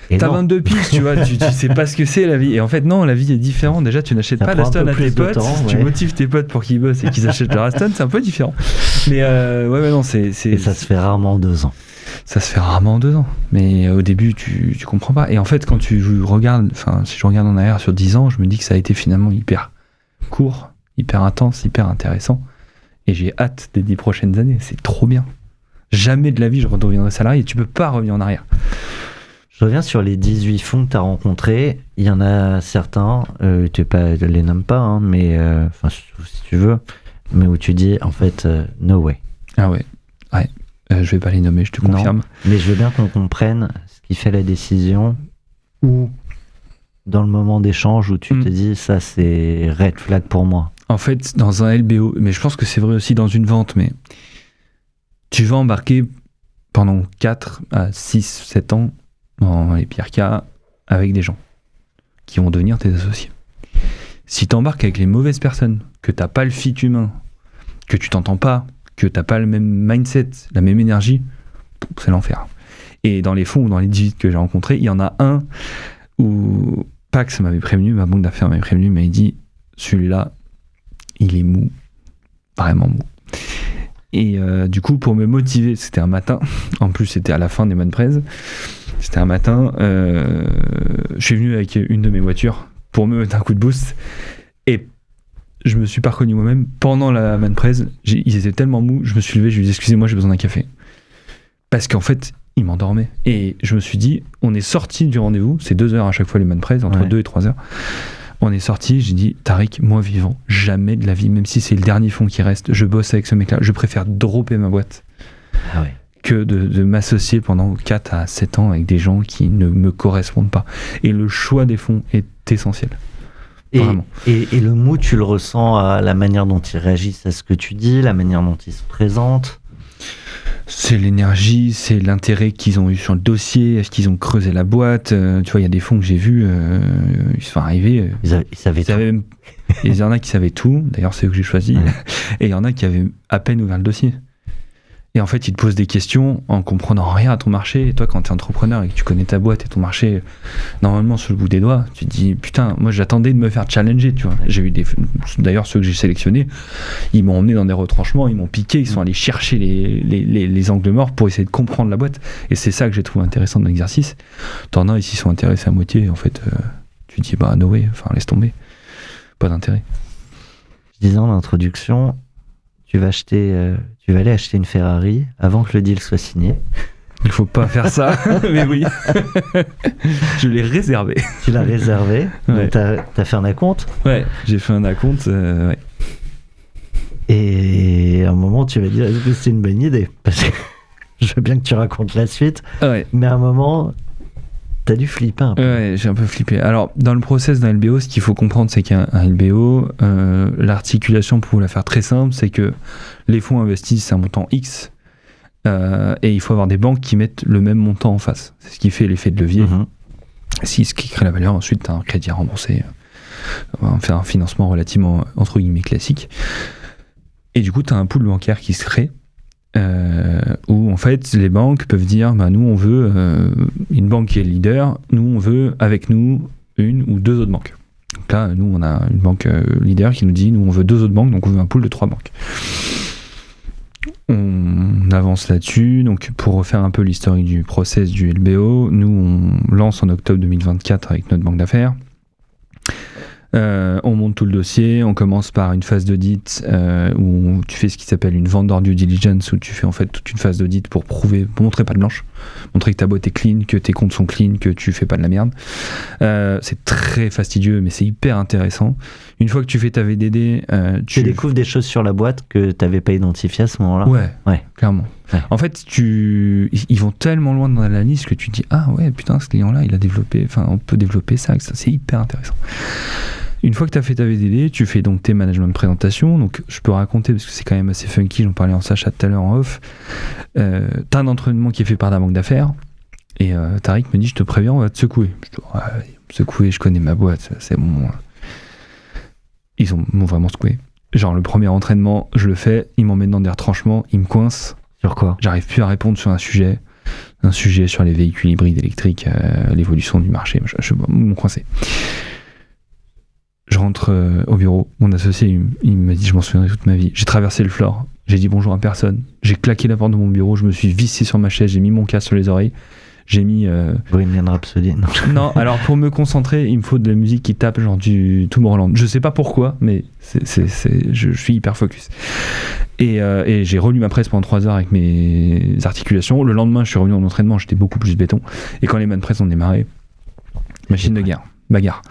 Et t'as non, 22 piges, tu vois, tu sais pas ce que c'est la vie. Et en fait, non, la vie est différente. Déjà, tu n'achètes Ça pas prend un l'Aston peu à tes plus de potes, temps, tu ouais. motives tes potes pour qu'ils bossent et qu'ils achètent leur Aston, c'est un peu différent. Mais ouais, non, et ça se fait rarement en 2 ans. ça se fait rarement en 2 ans. Mais au début, tu comprends pas. Et en fait, quand tu regardes, enfin, si je regarde en arrière sur 10 ans, je me dis que ça a été finalement hyper court, hyper intense, hyper intéressant. Et j'ai hâte des 10 prochaines années. C'est trop bien. Jamais de la vie je redeviendrai salarié. Tu peux pas revenir en arrière. Je reviens sur les 18 fonds que tu as rencontrés. Il y en a certains, tu les nommes pas, hein, mais si tu veux, mais où tu dis en fait, no way. Ah ouais. Je vais pas les nommer, je te Non. confirme. Mais je veux bien qu'on comprenne ce qui fait la décision ou dans le moment d'échange où tu te dis ça c'est red flag pour moi. En fait, dans un LBO, mais je pense que c'est vrai aussi dans une vente, mais tu vas embarquer pendant 4 à 6, 7 ans, dans les pires cas, avec des gens qui vont devenir tes associés. Si tu embarques avec les mauvaises personnes, que t'as pas le fit humain, que tu t'entends pas, que t'as pas le même mindset, la même énergie, c'est l'enfer. Et dans les fonds ou dans les 18 que j'ai rencontrés, il y en a un où Pax m'avait prévenu, ma banque d'affaires m'avait prévenu, mais il dit celui-là, il est mou, vraiment mou. Et du coup, pour me motiver, c'était un matin, en plus c'était à la fin des Manprez, c'était un matin, je suis venu avec une de mes voitures pour me mettre un coup de boost, et je me suis pas reconnu moi-même. Pendant la Manprez, ils étaient tellement mous, je me suis levé, je lui ai dit excusez-moi, j'ai besoin d'un café. Parce qu'en fait, ils m'endormaient. Et je me suis dit, on est sorti du rendez-vous, c'est 2 heures à chaque fois les Manprez, entre 2 et 3 heures. On est sorti, j'ai dit, Tariq, moi vivant, jamais de la vie, même si c'est le dernier fonds qui reste, je bosse avec ce mec-là, je préfère dropper ma boîte que de m'associer pendant 4 à 7 ans avec des gens qui ne me correspondent pas. Et le choix des fonds est essentiel. Vraiment. Et le mou, tu le ressens à la manière dont ils réagissent à ce que tu dis, la manière dont ils se présentent. C'est l'énergie, c'est l'intérêt qu'ils ont eu sur le dossier, est-ce qu'ils ont creusé la boîte, tu vois, il y a des fonds que j'ai vus, ils sont arrivés, Ils savaient tout. même, il y en a qui savaient tout, d'ailleurs c'est eux que j'ai choisi, et il y en a qui avaient à peine ouvert le dossier. Et en fait, ils te posent des questions en comprenant rien à ton marché. Et toi, quand tu es entrepreneur et que tu connais ta boîte et ton marché, normalement, sur le bout des doigts, tu te dis, putain, moi, j'attendais de me faire challenger, tu vois. J'ai eu d'ailleurs, ceux que j'ai sélectionnés, ils m'ont emmené dans des retranchements, ils m'ont piqué, ils sont allés chercher les angles morts pour essayer de comprendre la boîte. Et c'est ça que j'ai trouvé intéressant dans l'exercice. T'en as, ils s'y sont intéressés à moitié. En fait, tu te dis, bah, no way, enfin, laisse tomber. Pas d'intérêt. Je disais en introduction, tu vas aller acheter une Ferrari avant que le deal soit signé. Il faut pas faire ça, mais oui. Je l'ai réservé. Tu l'as réservé, Ouais. donc t'as fait un acompte. Ouais, j'ai fait un acompte, ouais. Et à un moment, tu vas dire, est-ce que c'est une bonne idée? Parce que je veux bien que tu racontes la suite, Ouais. mais à un moment, t'as dû flipper un peu. Ouais, j'ai un peu flippé. Alors, dans le process d'un LBO, ce qu'il faut comprendre, c'est qu'un LBO, l'articulation, pour vous la faire très simple, c'est que les fonds investissent un montant X et il faut avoir des banques qui mettent le même montant en face. C'est ce qui fait l'effet de levier. Mhm. C'est ce qui crée la valeur. Ensuite, tu as un crédit à rembourser, faire un financement relativement, entre guillemets, classique. Et du coup, tu as un pool bancaire qui se crée où en fait les banques peuvent dire bah, nous on veut une banque qui est leader, nous on veut avec nous une ou deux autres banques. Donc là nous on a une banque leader qui nous dit nous on veut deux autres banques, donc on veut un pool de 3 banques. On avance là-dessus, donc pour refaire un peu l'historique du process du LBO, nous on lance en octobre 2024 avec notre banque d'affaires. On monte tout le dossier, on commence par une phase d'audit où tu fais ce qui s'appelle une vendor due diligence, où tu fais en fait toute une phase d'audit pour montrer pas de blanche, montrer que ta boîte est clean, que tes comptes sont clean, que tu fais pas de la merde. C'est très fastidieux mais c'est hyper intéressant. Une fois que tu fais ta VDD, tu découvres des choses sur la boîte que tu n'avais pas identifiées à ce moment-là. Ouais. Clairement. Ouais. En fait, ils vont tellement loin dans l'analyse que tu te dis ah ouais putain ce client-là il a développé, enfin on peut développer ça, c'est hyper intéressant. Une fois que tu as fait ta VDD, tu fais donc tes management de présentation. Donc je peux raconter parce que c'est quand même assez funky, j'en parlais en Sacha tout à l'heure en off. T'as un entraînement qui est fait par la banque d'affaires et Tariq me dit je te préviens on va te secouer. Je dis secouer, je connais ma boîte, c'est bon. Ils m'ont vraiment secoué. Genre le premier entraînement, je le fais, ils m'en mettent dans des retranchements, ils me coincent. Sur quoi ? J'arrive plus à répondre sur un sujet sur les véhicules hybrides électriques, l'évolution du marché, ils m'ont coincé. Je rentre au bureau, mon associé il m'a dit je m'en souviendrai toute ma vie. J'ai traversé le floor, j'ai dit bonjour à personne, j'ai claqué la porte de mon bureau, je me suis vissé sur ma chaise, j'ai mis mon casque sur les oreilles, j'ai mis... Bohemian Rhapsody, non. Non, alors pour me concentrer, il me faut de la musique qui tape, genre du Tomorrowland. Je sais pas pourquoi, mais je suis hyper focus. Et j'ai relu ma presse pendant 3 heures avec mes articulations. Le lendemain, je suis revenu en entraînement, j'étais beaucoup plus béton. Et quand les man press ont démarré, machine de guerre, bagarre.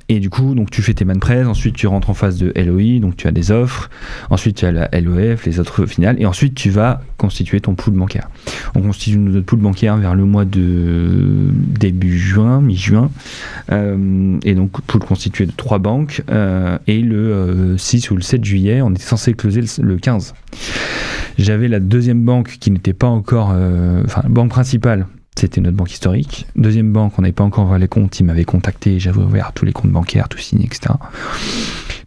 Et du coup donc tu fais tes man press, ensuite tu rentres en phase de LOI, donc tu as des offres, ensuite tu as la LOF, les offres finales, et ensuite tu vas constituer ton pool bancaire. On constitue notre pool bancaire vers le mois de début juin, mi-juin, et donc pool constitué de 3 banques, et le 6 ou le 7 juillet on était censé closer le 15. J'avais la deuxième banque qui n'était pas encore banque principale. C'était notre banque historique. Deuxième banque, on n'avait pas encore ouvert les comptes, ils m'avaient contacté, j'avais ouvert tous les comptes bancaires, tout signé, etc.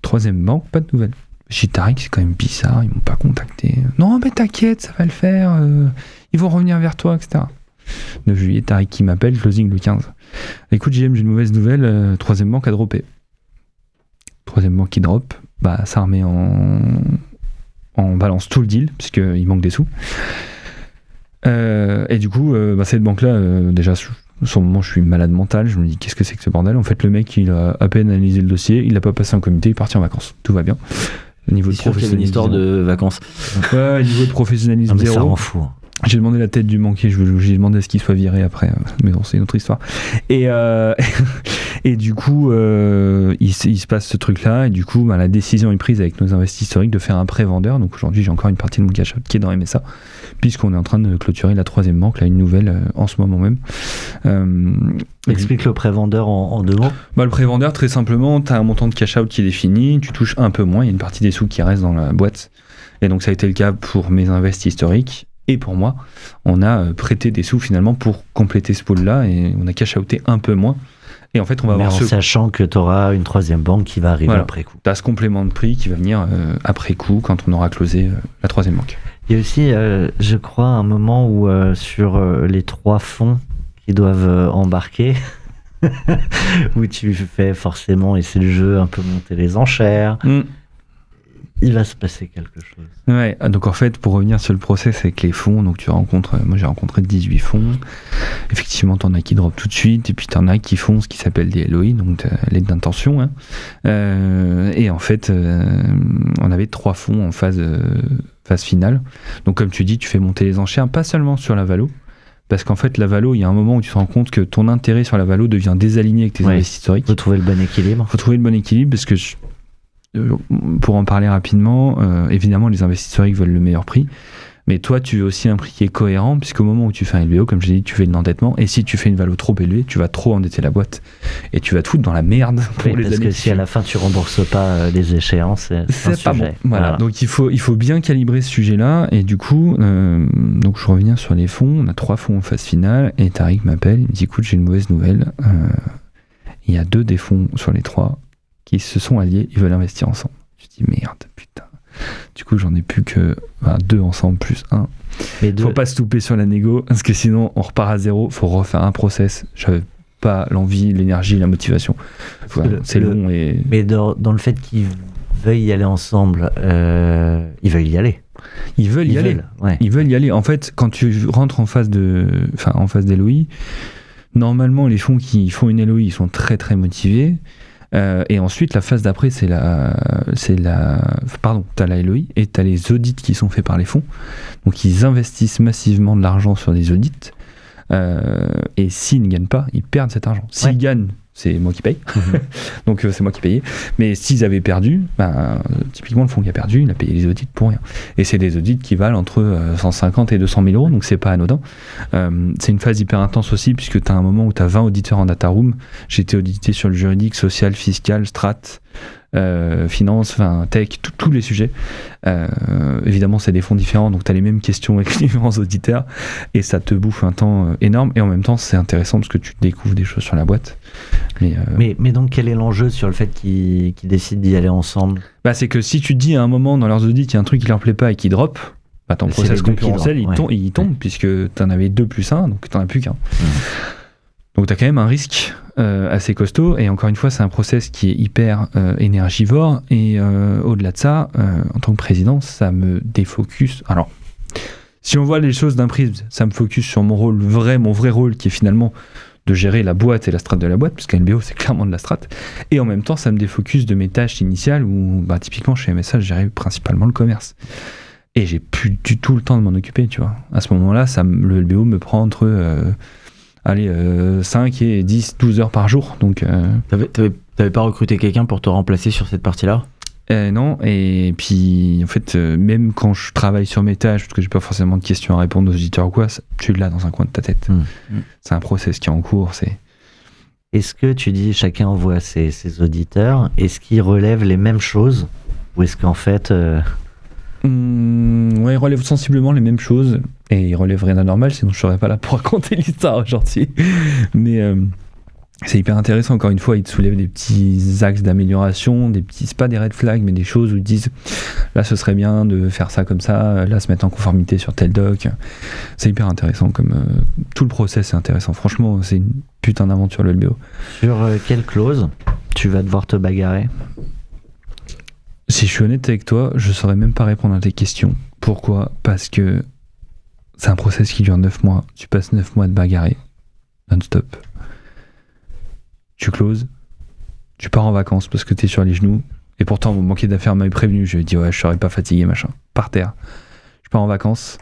Troisième banque, pas de nouvelles. Chez Tariq, c'est quand même bizarre, ils m'ont pas contacté. Non, mais t'inquiète, ça va le faire, ils vont revenir vers toi, etc. 9 juillet, Tariq qui m'appelle, closing le 15. Écoute, JM, j'ai une mauvaise nouvelle, troisième banque a droppé. Troisième banque qui drop, bah ça remet en balance tout le deal, puisqu'il manque des sous. Et du coup, cette banque-là, déjà, sur le moment, je suis malade mental. Je me dis, qu'est-ce que c'est que ce bordel ? En fait, le mec, il a à peine analysé le dossier, il n'a pas passé un comité, il est parti en vacances. Tout va bien. Niveau de professionnalisme. C'est une histoire de vacances. Ouais, niveau de professionnalisme zéro. Ça rend fou. J'ai demandé la tête du banquier, j'ai demandé à ce qu'il soit viré après, mais bon, c'est une autre histoire. Et du coup, il se passe ce truc-là, et du coup, la décision est prise avec nos investisseurs historiques de faire un prêt vendeur. Donc aujourd'hui, j'ai encore une partie de mon cash out qui est dans MSA, puisqu'on est en train de clôturer la troisième banque, là, une nouvelle en ce moment même. Explique le prêt vendeur en 2 mots. Le prêt vendeur, très simplement, tu as un montant de cash out qui est défini, tu touches un peu moins, il y a une partie des sous qui reste dans la boîte. Et donc ça a été le cas pour mes investis historiques. Et pour moi, on a prêté des sous finalement pour compléter ce pool-là et on a cash outé un peu moins. Et en fait, on va avoir sachant que tu auras une troisième banque qui va arriver après coup. Tu as ce complément de prix qui va venir après coup quand on aura closé la troisième banque. Il y a aussi, je crois, un moment où sur les 3 fonds qui doivent embarquer, où tu fais forcément, et c'est le jeu, un peu monter les enchères. Il va se passer quelque chose. Ouais, donc en fait, pour revenir sur le process avec les fonds, donc moi j'ai rencontré 18 fonds. Effectivement, t'en as qui drop tout de suite, et puis t'en as qui font ce qui s'appelle des LOI, donc l'aide d'intention. Hein. Et en fait, on avait 3 fonds en phase finale. Donc comme tu dis, tu fais monter les enchères, pas seulement sur la valo, parce qu'en fait, la valo, il y a un moment où tu te rends compte que ton intérêt sur la valo devient désaligné avec tes investissements historiques. Faut trouver le bon équilibre. Parce que pour en parler rapidement, évidemment les investisseurs veulent le meilleur prix, mais toi tu veux aussi un prix qui est cohérent, puisqu'au moment où tu fais un LBO, comme je l'ai dit, tu fais de l'endettement, et si tu fais une valo trop élevée, tu vas trop endetter la boîte et tu vas te foutre dans la merde pour les années. Parce que si à la fin tu rembourses pas les échéances, c'est pas bon. Voilà. Donc il faut bien calibrer ce sujet-là, et du coup, donc je reviens sur les fonds. On a 3 fonds en phase finale, et Tariq m'appelle, il me dit écoute, j'ai une mauvaise nouvelle. Il y a 2 des fonds sur les 3 qui se sont alliés, ils veulent investir ensemble. Je dis merde, putain. Du coup, j'en ai plus que 2 ensemble plus 1. Mais Faut pas se louper sur la négo, parce que sinon, on repart à zéro. Faut refaire un process. J'avais pas l'envie, l'énergie, la motivation. Voilà, c'est long et... Mais dans le fait qu'ils veuillent y aller ensemble, ils veulent y aller. Ils veulent y aller. Ouais. Ils veulent y aller. En fait, quand tu rentres en phase d'LOI, normalement, les fonds qui font une LOI, ils sont très très motivés. Et ensuite, la phase d'après, t'as la LOI et t'as les audits qui sont faits par les fonds. Donc, ils investissent massivement de l'argent sur des audits. Et s'ils ne gagnent pas, ils perdent cet argent. S'ils gagnent, c'est moi qui paye. Donc, c'est moi qui payais. Mais s'ils avaient perdu, typiquement, le fonds qui a perdu, il a payé les audits pour rien. Et c'est des audits qui valent entre 150 et 200 000 euros, donc c'est pas anodin. C'est une phase hyper intense aussi, puisque tu as un moment où tu as 20 auditeurs en data room. J'ai été audité sur le juridique, social, fiscal, strat, finance, tech, tous les sujets. Évidemment, c'est des fonds différents, donc tu as les mêmes questions avec les différents auditeurs, et ça te bouffe un temps énorme. Et en même temps, c'est intéressant parce que tu découvres des choses sur la boîte. Mais donc, quel est l'enjeu sur le fait qu'ils décident d'y aller ensemble ? C'est que si tu te dis à un moment dans leurs audits, il y a un truc qui leur plaît pas et qui drop, ton process concurrentiel, il tombe, puisque tu en avais 2 plus 1, donc tu n'en as plus qu'un. Donc tu as quand même un risque assez costaud, et encore une fois, c'est un process qui est hyper énergivore, et au-delà de ça, en tant que président, ça me défocus. Alors, si on voit les choses d'un prisme, ça me focus sur mon vrai rôle, qui est finalement de gérer la boîte et la strat de la boîte, parce qu'un LBO, c'est clairement de la strat, et en même temps, ça me défocus de mes tâches initiales, où typiquement, chez MSA, je gérais principalement le commerce. Et j'ai plus du tout le temps de m'en occuper, tu vois. À ce moment-là, le LBO me prend entre 5 et 10, 12 heures par jour. Donc, T'avais pas recruté quelqu'un pour te remplacer sur cette partie-là ? Non, et puis en fait, même quand je travaille sur mes tâches, parce que j'ai pas forcément de questions à répondre aux auditeurs ou quoi, tu l'as dans un coin de ta tête. C'est un process qui est en cours. Est-ce que tu dis chacun envoie ses auditeurs, est-ce qu'ils relèvent les mêmes choses, ou est-ce qu'en fait... Ouais, ils relèvent sensiblement les mêmes choses, et ils relèvent rien d'anormal, sinon je serais pas là pour raconter l'histoire aujourd'hui. Mais c'est hyper intéressant, encore une fois, ils te soulèvent des petits axes d'amélioration, c'est pas des red flags, mais des choses où ils disent là ce serait bien de faire ça comme ça, là se mettre en conformité sur tel doc. C'est hyper intéressant, comme tout le process est intéressant. Franchement, c'est une putain d'aventure le LBO. Sur quelle clause tu vas devoir te bagarrer ? Si je suis honnête avec toi, je saurais même pas répondre à tes questions. Pourquoi ? Parce que c'est un process qui dure 9 mois. Tu passes 9 mois de bagarrer, non-stop. Tu closes, tu pars en vacances parce que t'es sur les genoux. Et pourtant, mon banquier d'affaires m'avait prévenu. Je lui ai dit, ouais, je serais pas fatigué, machin. Par terre. Je pars en vacances.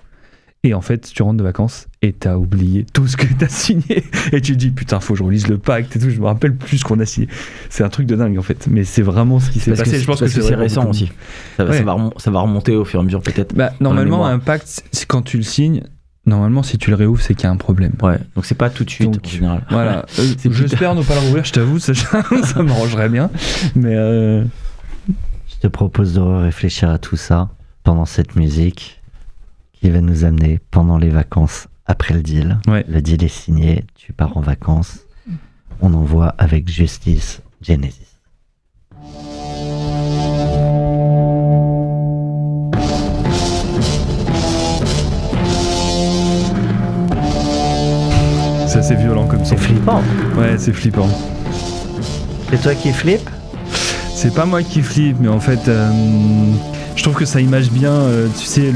Et en fait, tu rentres de vacances et t'as oublié tout ce que t'as signé. Et tu te dis, putain, faut que je relise le pacte et tout. Je me rappelle plus ce qu'on a signé. C'est un truc de dingue, en fait. Mais c'est vraiment ce qui s'est passé. Je pense que c'est récent aussi. Ça va remonter au fur et à mesure, peut-être. Normalement, un pacte, quand tu le signes, normalement, si tu le réouvres, c'est qu'il y a un problème. Ouais, donc c'est pas tout de suite, en général. Voilà. J'espère ne pas le rouvrir, je t'avoue, ça m'arrangerait bien. Mais je te propose de réfléchir à tout ça pendant cette musique qui va nous amener pendant les vacances après le deal. Ouais. Le deal est signé, tu pars en vacances. On envoie avec justice Genesis. C'est assez violent comme ça. C'est flippant. Ouais, c'est flippant. C'est toi qui flippe ? C'est pas moi qui flippe, mais en fait, je trouve que ça image bien, tu sais,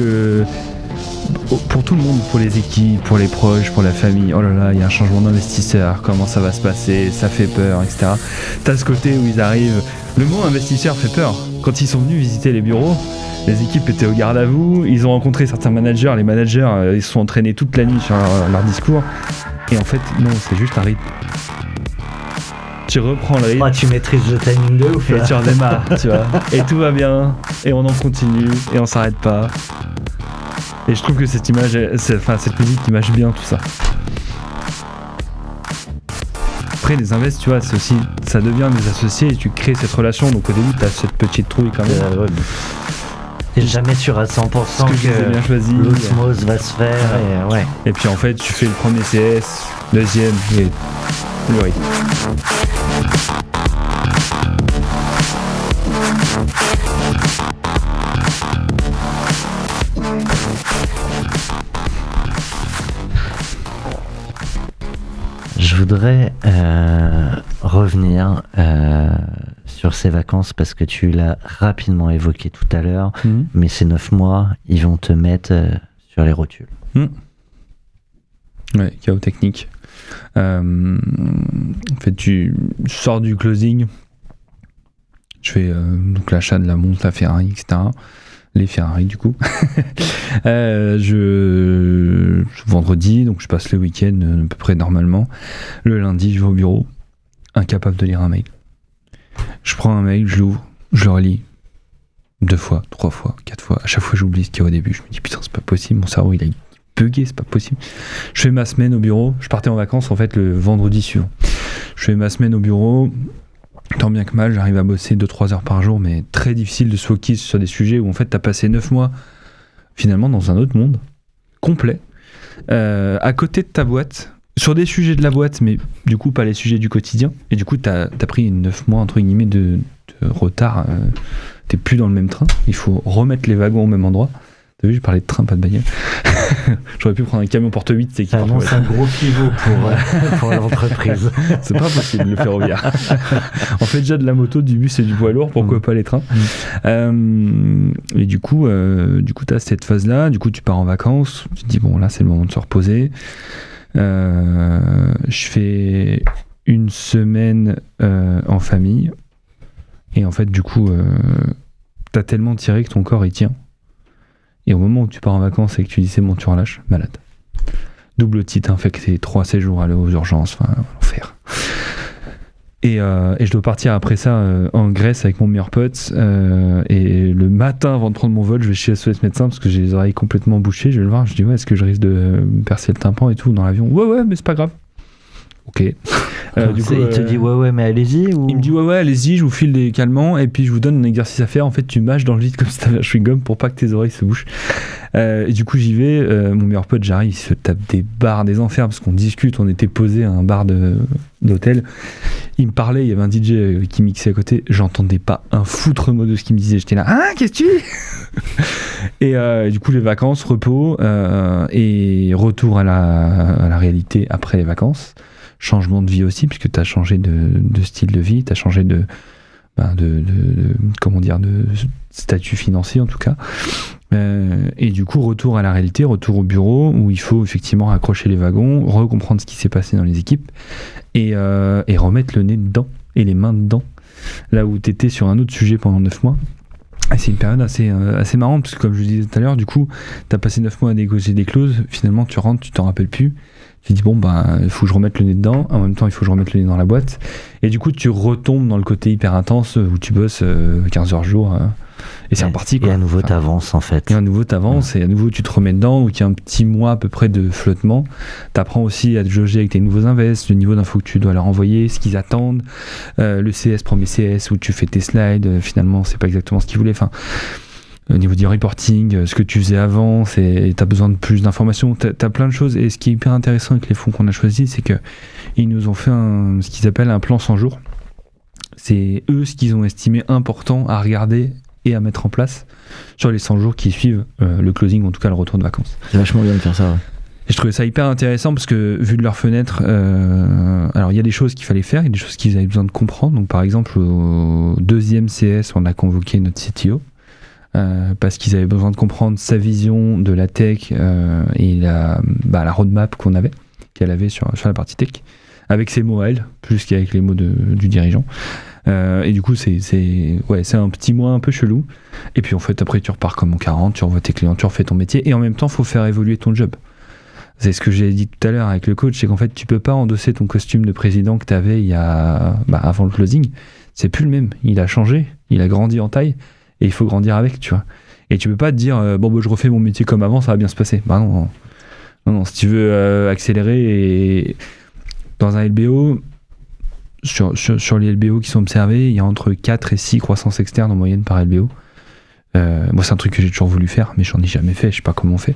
pour tout le monde, pour les équipes, pour les proches, pour la famille. Oh là là, il y a un changement d'investisseur, comment ça va se passer, ça fait peur, etc. T'as ce côté où ils arrivent. Le mot investisseur fait peur. Quand ils sont venus visiter les bureaux, les équipes étaient au garde à vous, ils ont rencontré certains managers, les managers, ils se sont entraînés toute la nuit sur leur discours. Et en fait, non, c'est juste un rythme. Tu reprends le rythme. Tu maîtrises le timing de ouf. Et tu redémarres, tu vois. Et tout va bien, et on en continue, et on s'arrête pas. Et je trouve que cette musique image bien tout ça. Après, les invests, tu vois, c'est aussi, ça devient des associés et tu crées cette relation. Donc au début, t'as cette petite trouille quand même. T'es jamais sûr à 100% que l'osmose va se faire. Et puis en fait, tu fais le premier CS, deuxième, et le rythme. Je voudrais revenir sur ces vacances parce que tu l'as rapidement évoqué tout à l'heure, mais ces 9 mois, ils vont te mettre sur les rotules. Ouais, chaos technique. En fait, tu sors du closing, je fais donc l'achat de la montre, la Ferrari, etc. Les Ferrari du coup. Vendredi, donc je passe le week-end à peu près normalement. Le lundi, je vais au bureau, incapable de lire un mail. Je prends un mail, je l'ouvre, je le relis 2 fois, 3 fois, 4 fois. À chaque fois, j'oublie ce qu'il y a au début. Je me dis putain, c'est pas possible, mon cerveau il a bugué, c'est pas possible. Je fais ma semaine au bureau. Je partais en vacances en fait le vendredi suivant. Je fais ma semaine au bureau. Tant bien que mal, j'arrive à bosser 2-3 heures par jour, mais très difficile de se focus sur des sujets où en fait t'as passé 9 mois finalement dans un autre monde complet, à côté de ta boîte, sur des sujets de la boîte, mais du coup pas les sujets du quotidien. Et du coup t'as pris 9 mois entre guillemets de retard. T'es plus dans le même train. Il faut remettre les wagons au même endroit. T'as vu, je parlais de train, pas de bagnole. J'aurais pu prendre un camion porte 8. C'est ça annonce un gros pivot pour l'entreprise. C'est pas possible, le ferroviaire. On fait déjà de la moto, du bus et du poids lourd, pourquoi pas les trains. Et du coup t'as cette phase-là, du coup tu pars en vacances, tu te dis bon là c'est le moment de se reposer. Je fais une semaine en famille, et en fait du coup t'as tellement tiré que ton corps il tient. Et au moment où tu pars en vacances et que tu dis c'est bon, tu relâches, malade. Double titre infecté, 3 séjours aller aux urgences, enfin, l'enfer. Et je dois partir après ça en Grèce avec mon meilleur pote. Et le matin, avant de prendre mon vol, je vais chez SOS médecin parce que j'ai les oreilles complètement bouchées. Je vais le voir, je dis ouais, est-ce que je risque de me percer le tympan et tout dans l'avion ? Ouais, mais c'est pas grave. Ok. Du coup, il te dit ouais, mais allez-y ou... Il me dit ouais, allez-y, je vous file des calmants et puis je vous donne un exercice à faire. En fait, tu mâches dans le vide comme si t'avais un chewing-gum pour pas que tes oreilles se bouchent. Et du coup, j'y vais. Mon meilleur pote, j'arrive, il se tape des bars des enfers parce qu'on discute. On était posé à un bar d'hôtel. Il me parlait, il y avait un DJ qui mixait à côté. J'entendais pas un foutre mot de ce qu'il me disait. J'étais là, qu'est-ce que tu dis ? Et du coup, les vacances, repos et retour à la réalité après les vacances. Changement de vie aussi, puisque tu as changé de style de vie, tu as changé de statut financier en tout cas. Et du coup, retour à la réalité, retour au bureau, où il faut effectivement accrocher les wagons, recomprendre ce qui s'est passé dans les équipes, et remettre le nez dedans, et les mains dedans, là où tu étais sur un autre sujet pendant 9 mois. Et c'est une période assez marrante, parce que comme je le disais tout à l'heure, du coup, tu as passé 9 mois à négocier des clauses, finalement tu rentres, tu t'en rappelles plus. Tu dis bon il faut que je remette le nez dedans, en même temps il faut que je remette le nez dans la boîte, et du coup tu retombes dans le côté hyper intense où tu bosses 15 heures jour et c'est reparti quoi. Et à nouveau t'avances en fait. Et à nouveau t'avances, et à nouveau tu te remets dedans, où il y a un petit mois à peu près de flottement. T'apprends aussi à te jauger avec tes nouveaux invests, le niveau d'info que tu dois leur envoyer, ce qu'ils attendent, le CS, premier CS où tu fais tes slides, finalement c'est pas exactement ce qu'ils voulaient, enfin au niveau du reporting, ce que tu faisais avant, t'as besoin de plus d'informations, t'as plein de choses. Et ce qui est hyper intéressant avec les fonds qu'on a choisis, c'est qu'ils nous ont fait ce qu'ils appellent un plan 100 jours. C'est eux ce qu'ils ont estimé important à regarder et à mettre en place sur les 100 jours qui suivent le closing, ou en tout cas le retour de vacances. C'est vachement bien de faire ça, ouais. Et je trouvais ça hyper intéressant parce que, vu de leur fenêtre, alors il y a des choses qu'il fallait faire, il y a des choses qu'ils avaient besoin de comprendre. Donc par exemple, au 2e CS, on a convoqué notre CTO. Parce qu'ils avaient besoin de comprendre sa vision de la tech et la roadmap qu'elle avait sur la partie tech, avec ses mots à elle, plus qu'avec les mots du dirigeant. Et du coup, c'est un petit mois un peu chelou. Et puis en fait, après, tu repars comme en 40, tu revois tes clients, tu refais ton métier, et en même temps, il faut faire évoluer ton job. C'est ce que j'ai dit tout à l'heure avec le coach, c'est qu'en fait, tu peux pas endosser ton costume de président que tu avais avant le closing. C'est plus le même. Il a changé, il a grandi en taille. Et il faut grandir avec, tu vois. Et tu peux pas te dire je refais mon métier comme avant, ça va bien se passer. Bah non, si tu veux accélérer, et dans un LBO, sur les LBO qui sont observés, il y a entre 4 et 6 croissances externes en moyenne par LBO. Moi, c'est un truc que j'ai toujours voulu faire, mais j'en ai jamais fait, je sais pas comment on fait.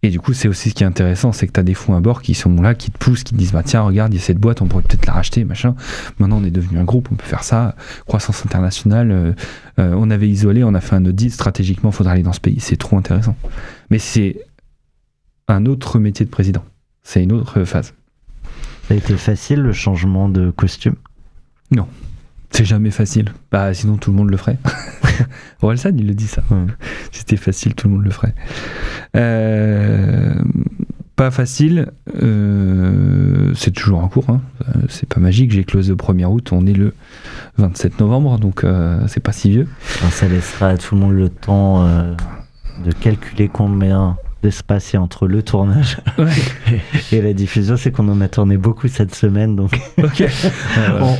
Et du coup, c'est aussi ce qui est intéressant, c'est que tu as des fonds à bord qui sont là, qui te poussent, qui te disent tiens, regarde, il y a cette boîte, on pourrait peut-être la racheter, machin. Maintenant, on est devenu un groupe, on peut faire ça. Croissance internationale, on avait isolé, on a fait un audit, stratégiquement, il faudra aller dans ce pays. C'est trop intéressant. Mais c'est un autre métier de président. C'est une autre phase. Ça a été facile le changement de costume? C'est jamais facile. Bah, sinon tout le monde le ferait. Orelsan, il le dit ça. Si c'était facile, tout le monde le ferait. Pas facile. C'est toujours en cours. C'est pas magique. J'ai closé au 1er août. On est le 27 novembre, donc c'est pas si vieux. Alors, ça laissera à tout le monde le temps de calculer combien d'espace il y a entre le tournage et la diffusion. C'est qu'on en a tourné beaucoup cette semaine, donc Ok.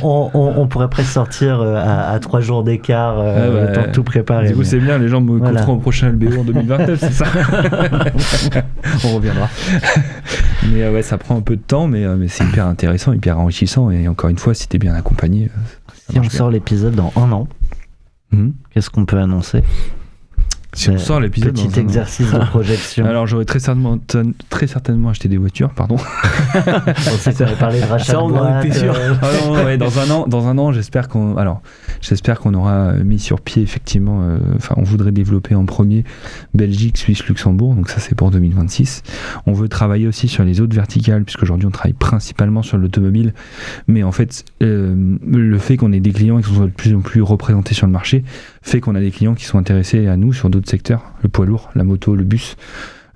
on pourrait presque sortir à 3 jours d'écart, le temps de tout préparer. Du coup, mais- c'est bien. Les gens me Voilà. compteront au prochain LBO en 2029, c'est ça. On reviendra. Mais ouais, ça prend un peu de temps, mais c'est hyper intéressant, hyper enrichissant. Et encore une fois, si t'es bien accompagné. Si on sort l'épisode dans 1 an, qu'est-ce qu'on peut annoncer? Si on sort l'épisode Petit dans un an. exercice de projection. Alors j'aurais très certainement acheté des voitures, pardon. On sait qu'on va parler de rachat Ça, de on en boîte, était sûr. Ah non, ouais, dans un an, j'espère qu'on aura mis sur pied effectivement. On voudrait développer en premier Belgique, Suisse, Luxembourg. Donc ça, c'est pour 2026. On veut travailler aussi sur les autres verticales, puisqu'aujourd'hui on travaille principalement sur l'automobile. Mais en fait, le fait qu'on ait des clients qui sont de plus en plus représentés sur le marché fait qu'on a des clients qui sont intéressés à nous sur d'autres secteurs, le poids lourd, la moto, le bus,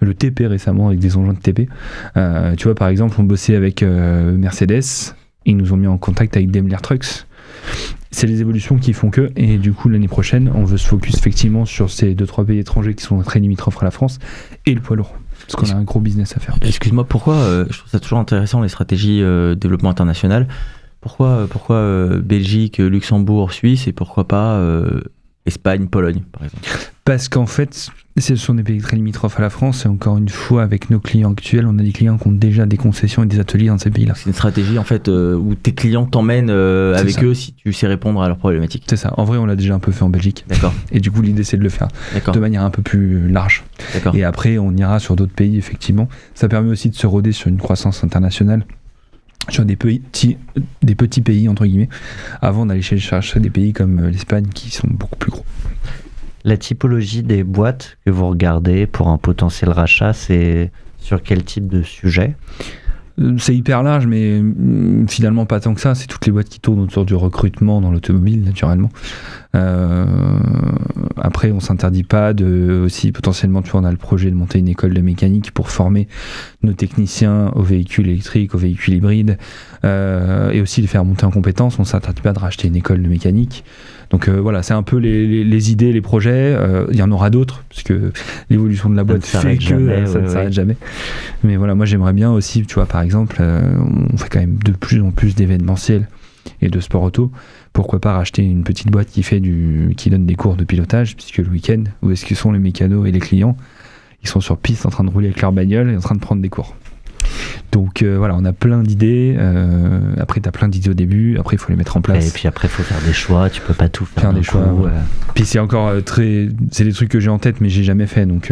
le TP récemment avec des engins de TP. Tu vois, par exemple, on bossait avec Mercedes, ils nous ont mis en contact avec Daimler Trucks. C'est les évolutions qui font que, et du coup l'année prochaine, on veut se focus effectivement sur ces 2-3 pays étrangers qui sont très limitrophes à la France et le poids lourd, parce qu'on a un gros business à faire. Excuse-moi, pourquoi je trouve ça toujours intéressant les stratégies développement international. Pourquoi Belgique, Luxembourg, Suisse et pourquoi pas Espagne, Pologne, par exemple? Parce qu'en fait, ce sont des pays très limitrophes à la France, et encore une fois, avec nos clients actuels, on a des clients qui ont déjà des concessions et des ateliers dans ces pays-là. C'est une stratégie en fait où tes clients t'emmènent avec ça. eux si tu sais répondre à leurs problématiques. C'est ça. En vrai, on l'a déjà un peu fait en Belgique. D'accord, Et du coup, l'idée, c'est de le faire d'accord, de manière un peu plus large. d'accord. Et après, on ira sur d'autres pays, effectivement. Ça permet aussi de se roder sur une croissance internationale, sur des petits pays, entre guillemets, avant d'aller chercher des pays comme l'Espagne, qui sont beaucoup plus gros. La typologie des boîtes que vous regardez pour un potentiel rachat, c'est sur quel type de sujet? C'est hyper large, mais finalement pas tant que ça. C'est toutes les boîtes qui tournent autour du recrutement dans l'automobile, naturellement. Après, on s'interdit pas de aussi potentiellement, tu vois, on a le projet de monter une école de mécanique pour former nos techniciens aux véhicules électriques, aux véhicules hybrides, et aussi les faire monter en compétences. On s'interdit pas de racheter une école de mécanique. Donc voilà, c'est un peu les idées, les projets. Il y en aura d'autres, parce que l'évolution de la boîte fait que ça ne s'arrête jamais. Mais voilà, moi j'aimerais bien aussi, tu vois, par exemple, on fait quand même de plus en plus d'événementiels et de sport auto. Pourquoi pas racheter une petite boîte qui donne des cours de pilotage, puisque le week-end, où est-ce que sont les mécanos et les clients? Ils sont sur piste en train de rouler avec leur bagnole et en train de prendre des cours. Donc voilà, on a plein d'idées. Après, tu as plein d'idées au début. Après, il faut les mettre en place. Et puis après, il faut faire des choix. Tu peux pas tout faire Faire d'un des choix, coup, ouais. Puis c'est encore c'est des trucs que j'ai en tête, mais j'ai jamais fait. Donc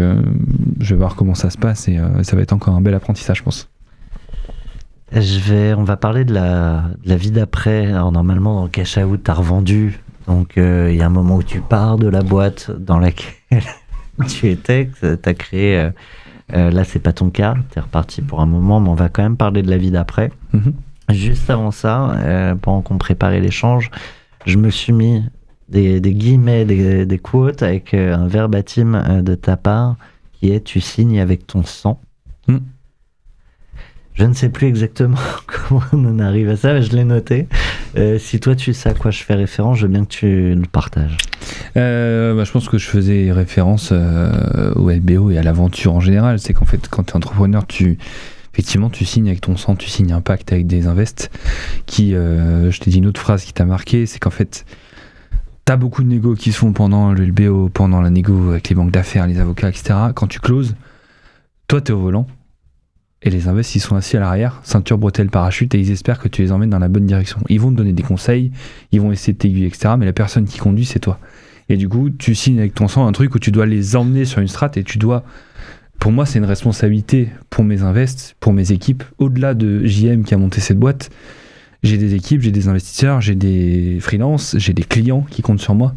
je vais voir comment ça se passe et ça va être encore un bel apprentissage, je pense. On va parler de la vie d'après. Alors normalement, dans le cash out, t'as revendu. Donc il y a un moment où tu pars de la boîte dans laquelle tu étais, que t'as créé. Là, c'est pas ton cas. T'es reparti pour un moment, mais on va quand même parler de la vie d'après. Juste avant ça, pendant qu'on préparait l'échange, je me suis mis des guillemets, des quotes avec un verbatim de ta part qui est « tu signes avec ton sang ». Je ne sais plus exactement comment on en arrive à ça, mais je l'ai noté. Si toi tu sais à quoi je fais référence, je veux bien que tu le partages. Je pense que je faisais référence au LBO et à l'aventure en général. C'est qu'en fait, quand tu es entrepreneur, effectivement, tu signes avec ton sang, tu signes un pacte avec des invests qui, je t'ai dit une autre phrase qui t'a marqué, c'est qu'en fait, t'as beaucoup de négos qui se font pendant le LBO, pendant la négo avec les banques d'affaires, les avocats, etc. Quand tu closes, toi, t'es au volant. Et les invests, ils sont assis à l'arrière, ceinture, bretelle, parachute, et ils espèrent que tu les emmènes dans la bonne direction. Ils vont te donner des conseils, ils vont essayer de t'aiguiller, etc. Mais la personne qui conduit, c'est toi. Et du coup, tu signes avec ton sang un truc où tu dois les emmener sur une strate, et tu dois... Pour moi, c'est une responsabilité pour mes invests, pour mes équipes. Au-delà de JM qui a monté cette boîte, j'ai des équipes, j'ai des investisseurs, j'ai des freelances, j'ai des clients qui comptent sur moi.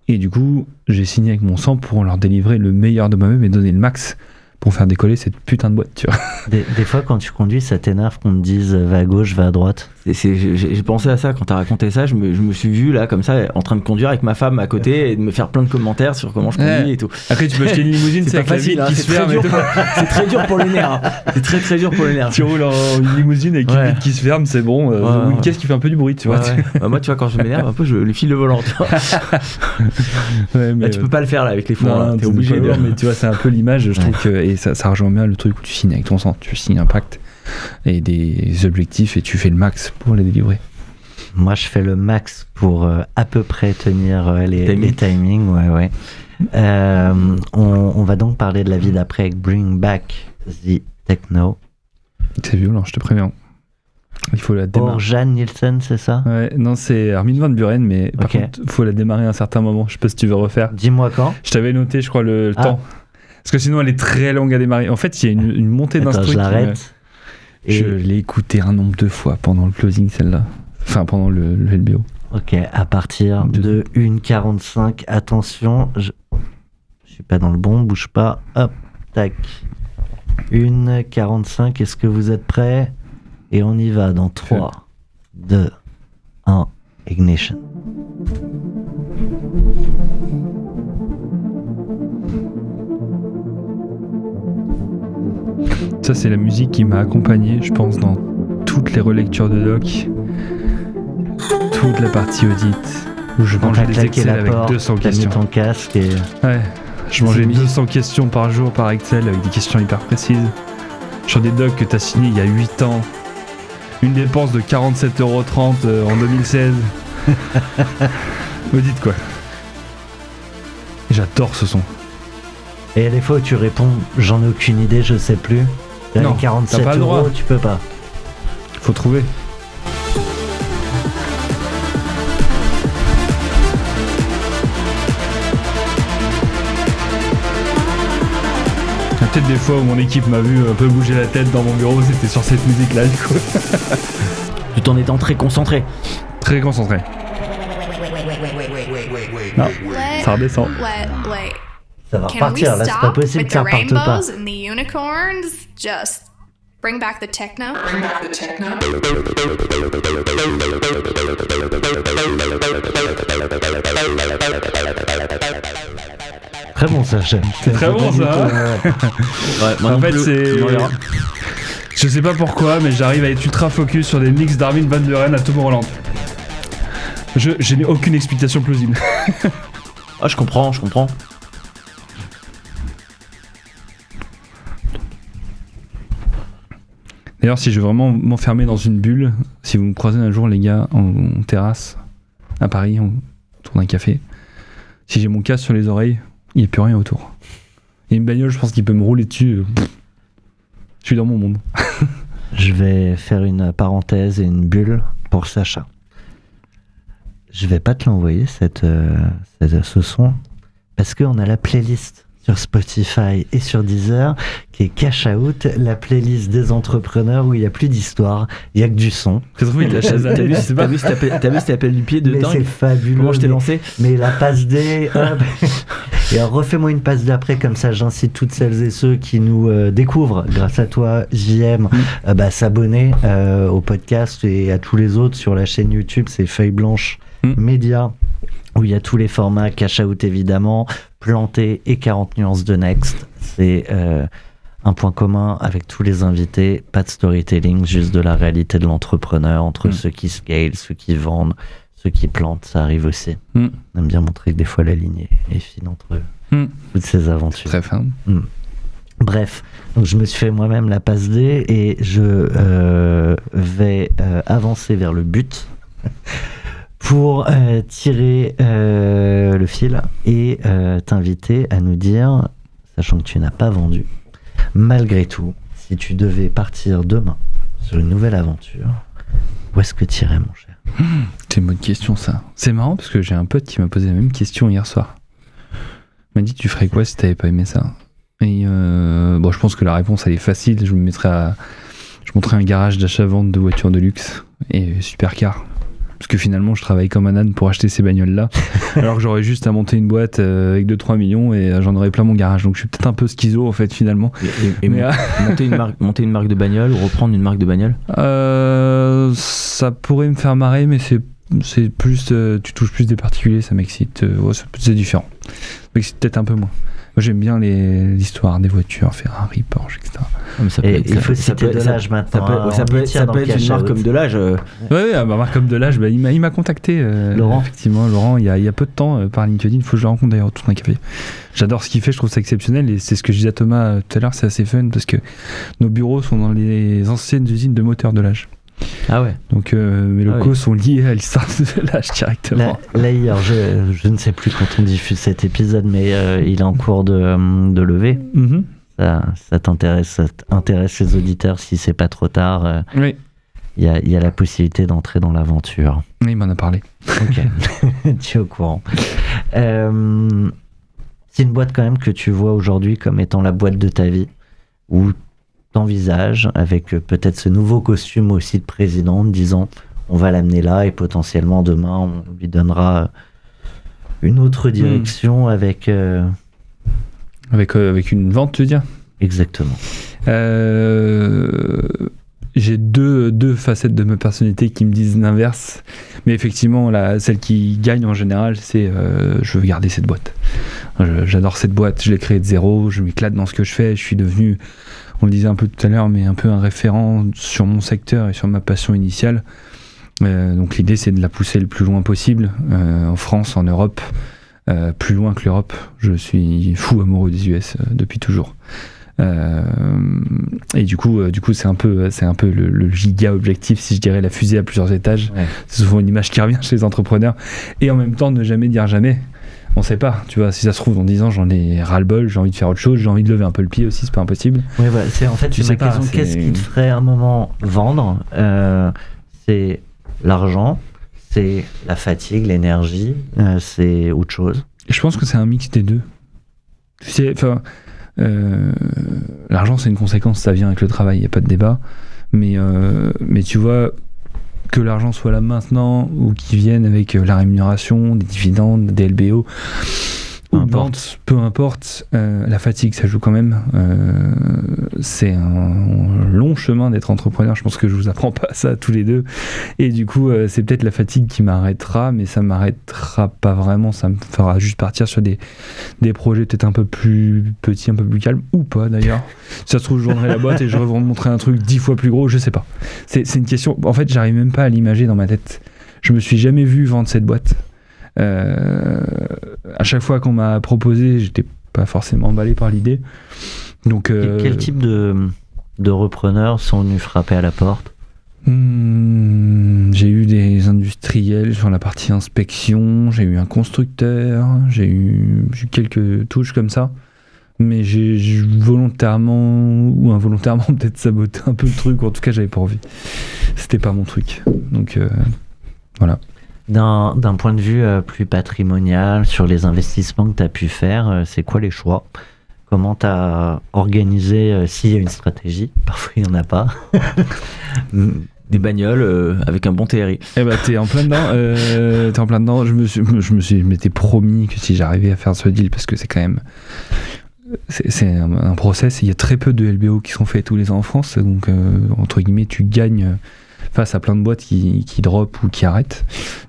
Et du coup, j'ai signé avec mon sang pour leur délivrer le meilleur de moi-même et donner le max pour faire décoller cette putain de boîte, tu vois. Des fois, quand tu conduis, ça t'énerve qu'on te dise va à gauche, va à droite. J'ai pensé à ça quand t'as raconté ça. Je me suis vu là, comme ça, en train de conduire avec ma femme à côté et de me faire plein de commentaires sur comment je conduis et tout. Après, tu peux acheter une limousine, c'est pas avec facile, la vitre qui se ferme. c'est très dur pour les nerfs. Hein. C'est très très dur pour les nerfs. Tu roules en une limousine avec une vitre qui se ferme, c'est bon. Ou une caisse qui fait un peu du bruit, tu vois. Bah, moi, tu vois, quand je m'énerve un peu, je lui file le volant. Tu vois. Mais tu peux pas le faire là avec les fours. Non, t'es obligé de. Mais tu vois, c'est un peu l'image. Je trouve que et ça rejoint bien le truc où tu signes avec ton sang. Tu signes un pacte et des objectifs et tu fais le max pour les délivrer. Moi, je fais le max pour à peu près tenir les timings. Ouais. On va donc parler de la vie d'après avec Bring Back the Techno. C'est violent, je te préviens. Il faut la démarrer. Orjan Nielsen, c'est ça? Ouais, non, c'est Armin van Buren, mais par contre, il faut la démarrer à un certain moment. Je sais pas si tu veux refaire. Dis-moi quand. Je t'avais noté, je crois, le temps. Parce que sinon, elle est très longue à démarrer. En fait, il y a une montée d'instru. Je l'arrête. Je l'ai écouté un nombre de fois pendant le closing, celle-là. Enfin, pendant le LBO. Ok, à partir de 1h45, attention, je suis pas dans le bon, bouge pas. Hop, tac. 1h45, est-ce que vous êtes prêts? Et on y va dans 3, 2, 1, ignition. Ça, c'est la musique qui m'a accompagné, je pense, dans toutes les relectures de doc, toute la partie audit, où je mangeais des Excel avec 200 questions. T'as mis ton casque et... Ouais, je mangeais 200 questions par jour par Excel avec des questions hyper précises. Sur des docs que t'as signé il y a 8 ans. Une dépense de 47,30€ en 2016. Audit, quoi. Et j'adore ce son. Et il y a des fois où tu réponds, j'en ai aucune idée, je sais plus. Non, 47 t'as pas le droit. €, tu peux pas. Faut trouver. Il y a peut-être des fois où mon équipe m'a vu un peu bouger la tête dans mon bureau, c'était sur cette musique-là, du coup. Tout en étant très concentré. Très concentré. Non, ça redescend. Ça va Can we repartir, là c'est pas stop possible with que ça the reparte pas. rainbows and the unicorns? Just bring back the techno. Bring back the techno. Très bon ça, chef. C'est très bon ça. Ouais, En fait, c'est. Je sais pas pourquoi, mais j'arrive à être ultra focus sur des mix d'Armin van Buren à Tomorrowland. Je n'ai aucune explication plausible. Ah, je comprends. D'ailleurs, si je veux vraiment m'enfermer dans une bulle, si vous me croisez un jour, les gars, en terrasse, à Paris, autour d'un café, si j'ai mon casque sur les oreilles, il n'y a plus rien autour. Et une bagnole, je pense qu'il peut me rouler dessus. Je suis dans mon monde. Je vais faire une parenthèse et une bulle pour Sacha. Je vais pas te l'envoyer ce son parce qu'on a la playlist sur Spotify et sur Deezer qui est Cash Out, la playlist des entrepreneurs où il n'y a plus d'histoire, il y a que du son. T'as vu cet appel du pied de Mais c'est dingue. fabuleux. Comment je t'ai lancé? Mais la passe D, hop. Et alors refais-moi une passe d'après, comme ça j'incite toutes celles et ceux qui nous découvrent grâce à toi, JM, s'abonner au podcast et à tous les autres sur la chaîne YouTube, c'est Feuille Blanche Média, où il y a tous les formats, Cash Out évidemment, Planté et 40 nuances de Next. C'est un point commun avec tous les invités, pas de storytelling, juste de la réalité de l'entrepreneur, entre ceux qui scale, ceux qui vendent, ceux qui plantent, ça arrive aussi. On aime bien montrer que des fois la ligne est fine entre toutes ces aventures. Très fin. Bref, donc je me suis fait moi-même la passe D et je vais avancer vers le but pour tirer le fil et t'inviter à nous dire, sachant que tu n'as pas vendu, malgré tout, si tu devais partir demain sur une nouvelle aventure, où est-ce que tu irais, mon cher? C'est une bonne question, ça. C'est marrant parce que j'ai un pote qui m'a posé la même question hier soir. Il m'a dit, tu ferais quoi si t'avais pas aimé ça? Et je pense que la réponse elle est facile. Je montrais un garage d'achat-vente de voitures de luxe et supercar. parce que finalement je travaille comme un âne pour acheter ces bagnoles-là, alors que j'aurais juste à monter une boîte avec 2-3 millions et j'en aurais plein mon garage. Donc je suis peut-être un peu schizo en fait finalement. Et Mais, monter une marque de bagnole ou reprendre une marque de bagnole? Ça pourrait me faire marrer, mais c'est plus, tu touches plus des particuliers, ça m'excite. Ouais, c'est différent. Ça m'excite peut-être un peu moins. Moi j'aime bien l'histoire des voitures, Ferrari, Porsche, etc. Et il faut citer Delage maintenant. Ça peut être une marque comme Delage. Ouais, ma marque comme Delage, il m'a contacté. Laurent. Effectivement, Laurent, il y a peu de temps par LinkedIn. Il faut que je le rencontre d'ailleurs autour d'un café. J'adore ce qu'il fait, je trouve ça exceptionnel. Et c'est ce que je disais à Thomas tout à l'heure, c'est assez fun parce que nos bureaux sont dans les anciennes usines de moteurs Delage. Ah ouais. Donc mes locaux sont liés à l'histoire de Delage directement. Là hier, je ne sais plus quand on diffuse cet épisode, mais il est en cours de levée. Mm-hmm. Ça intéresse les auditeurs si c'est pas trop tard. Oui. Il y a la possibilité d'entrer dans l'aventure. Oui, il m'en a parlé. Ok, tu es au courant. C'est une boîte quand même que tu vois aujourd'hui comme étant la boîte de ta vie, où t'envisages avec peut-être ce nouveau costume aussi de président, en disant on va l'amener là et potentiellement demain on lui donnera une autre direction avec une vente, tu veux dire? Exactement. J'ai deux facettes de ma personnalité qui me disent l'inverse, mais effectivement celle qui gagne en général, c'est je veux garder cette boîte. J'adore cette boîte, je l'ai créée de zéro, je m'éclate dans ce que je fais, je suis devenu, on le disait un peu tout à l'heure, mais un peu un référent sur mon secteur et sur ma passion initiale. Donc l'idée c'est de la pousser le plus loin possible, en France, en Europe, plus loin que l'Europe. Je suis fou amoureux des US depuis toujours. Et du coup c'est un peu le giga objectif, si je dirais, la fusée à plusieurs étages. Ouais. C'est souvent une image qui revient chez les entrepreneurs, et en même temps ne jamais dire jamais. On sait pas, tu vois, si ça se trouve dans 10 ans j'en ai ras-le-bol, j'ai envie de faire autre chose, j'ai envie de lever un peu le pied aussi, c'est pas impossible. Oui, voilà, c'est en fait tu sais ma question, qu'est-ce qui te ferait à un moment vendre? C'est l'argent, c'est la fatigue, l'énergie, c'est autre chose? Je pense que c'est un mix des deux. Tu sais, enfin, l'argent c'est une conséquence, ça vient avec le travail, il n'y a pas de débat, mais tu vois, que l'argent soit là maintenant ou qu'il vienne avec la rémunération, des dividendes, des LBO, peu importe, la fatigue ça joue quand même. C'est un long chemin d'être entrepreneur, je pense que je vous apprends pas ça tous les deux, et du coup c'est peut-être la fatigue qui m'arrêtera, mais ça m'arrêtera pas vraiment, ça me fera juste partir sur des projets peut-être un peu plus petits, un peu plus calmes, ou pas d'ailleurs. Si ça se trouve je vendrai la boîte et je vais vous montrer un truc 10 fois plus gros, je sais pas, c'est une question, en fait j'arrive même pas à l'imager dans ma tête, je me suis jamais vu vendre cette boîte. À chaque fois qu'on m'a proposé, j'étais pas forcément emballé par l'idée. Donc, quel type de repreneurs sont venus frapper à la porte? J'ai eu des industriels sur la partie inspection, j'ai eu un constructeur, j'ai eu quelques touches comme ça, mais j'ai volontairement ou involontairement peut-être saboté un peu le truc, ou en tout cas j'avais pas envie. C'était pas mon truc. Donc voilà. D'un point de vue plus patrimonial, sur les investissements que tu as pu faire, c'est quoi les choix? Comment tu as organisé, s'il y a une stratégie? Parfois il n'y en a pas. Des bagnoles avec un bon TRI. Eh ben t'es en plein dedans. Je m'étais promis que si j'arrivais à faire ce deal, parce que c'est quand même... C'est un process, il y a très peu de LBO qui sont faits tous les ans en France, donc entre guillemets tu gagnes face à plein de boîtes qui drop ou qui arrêtent.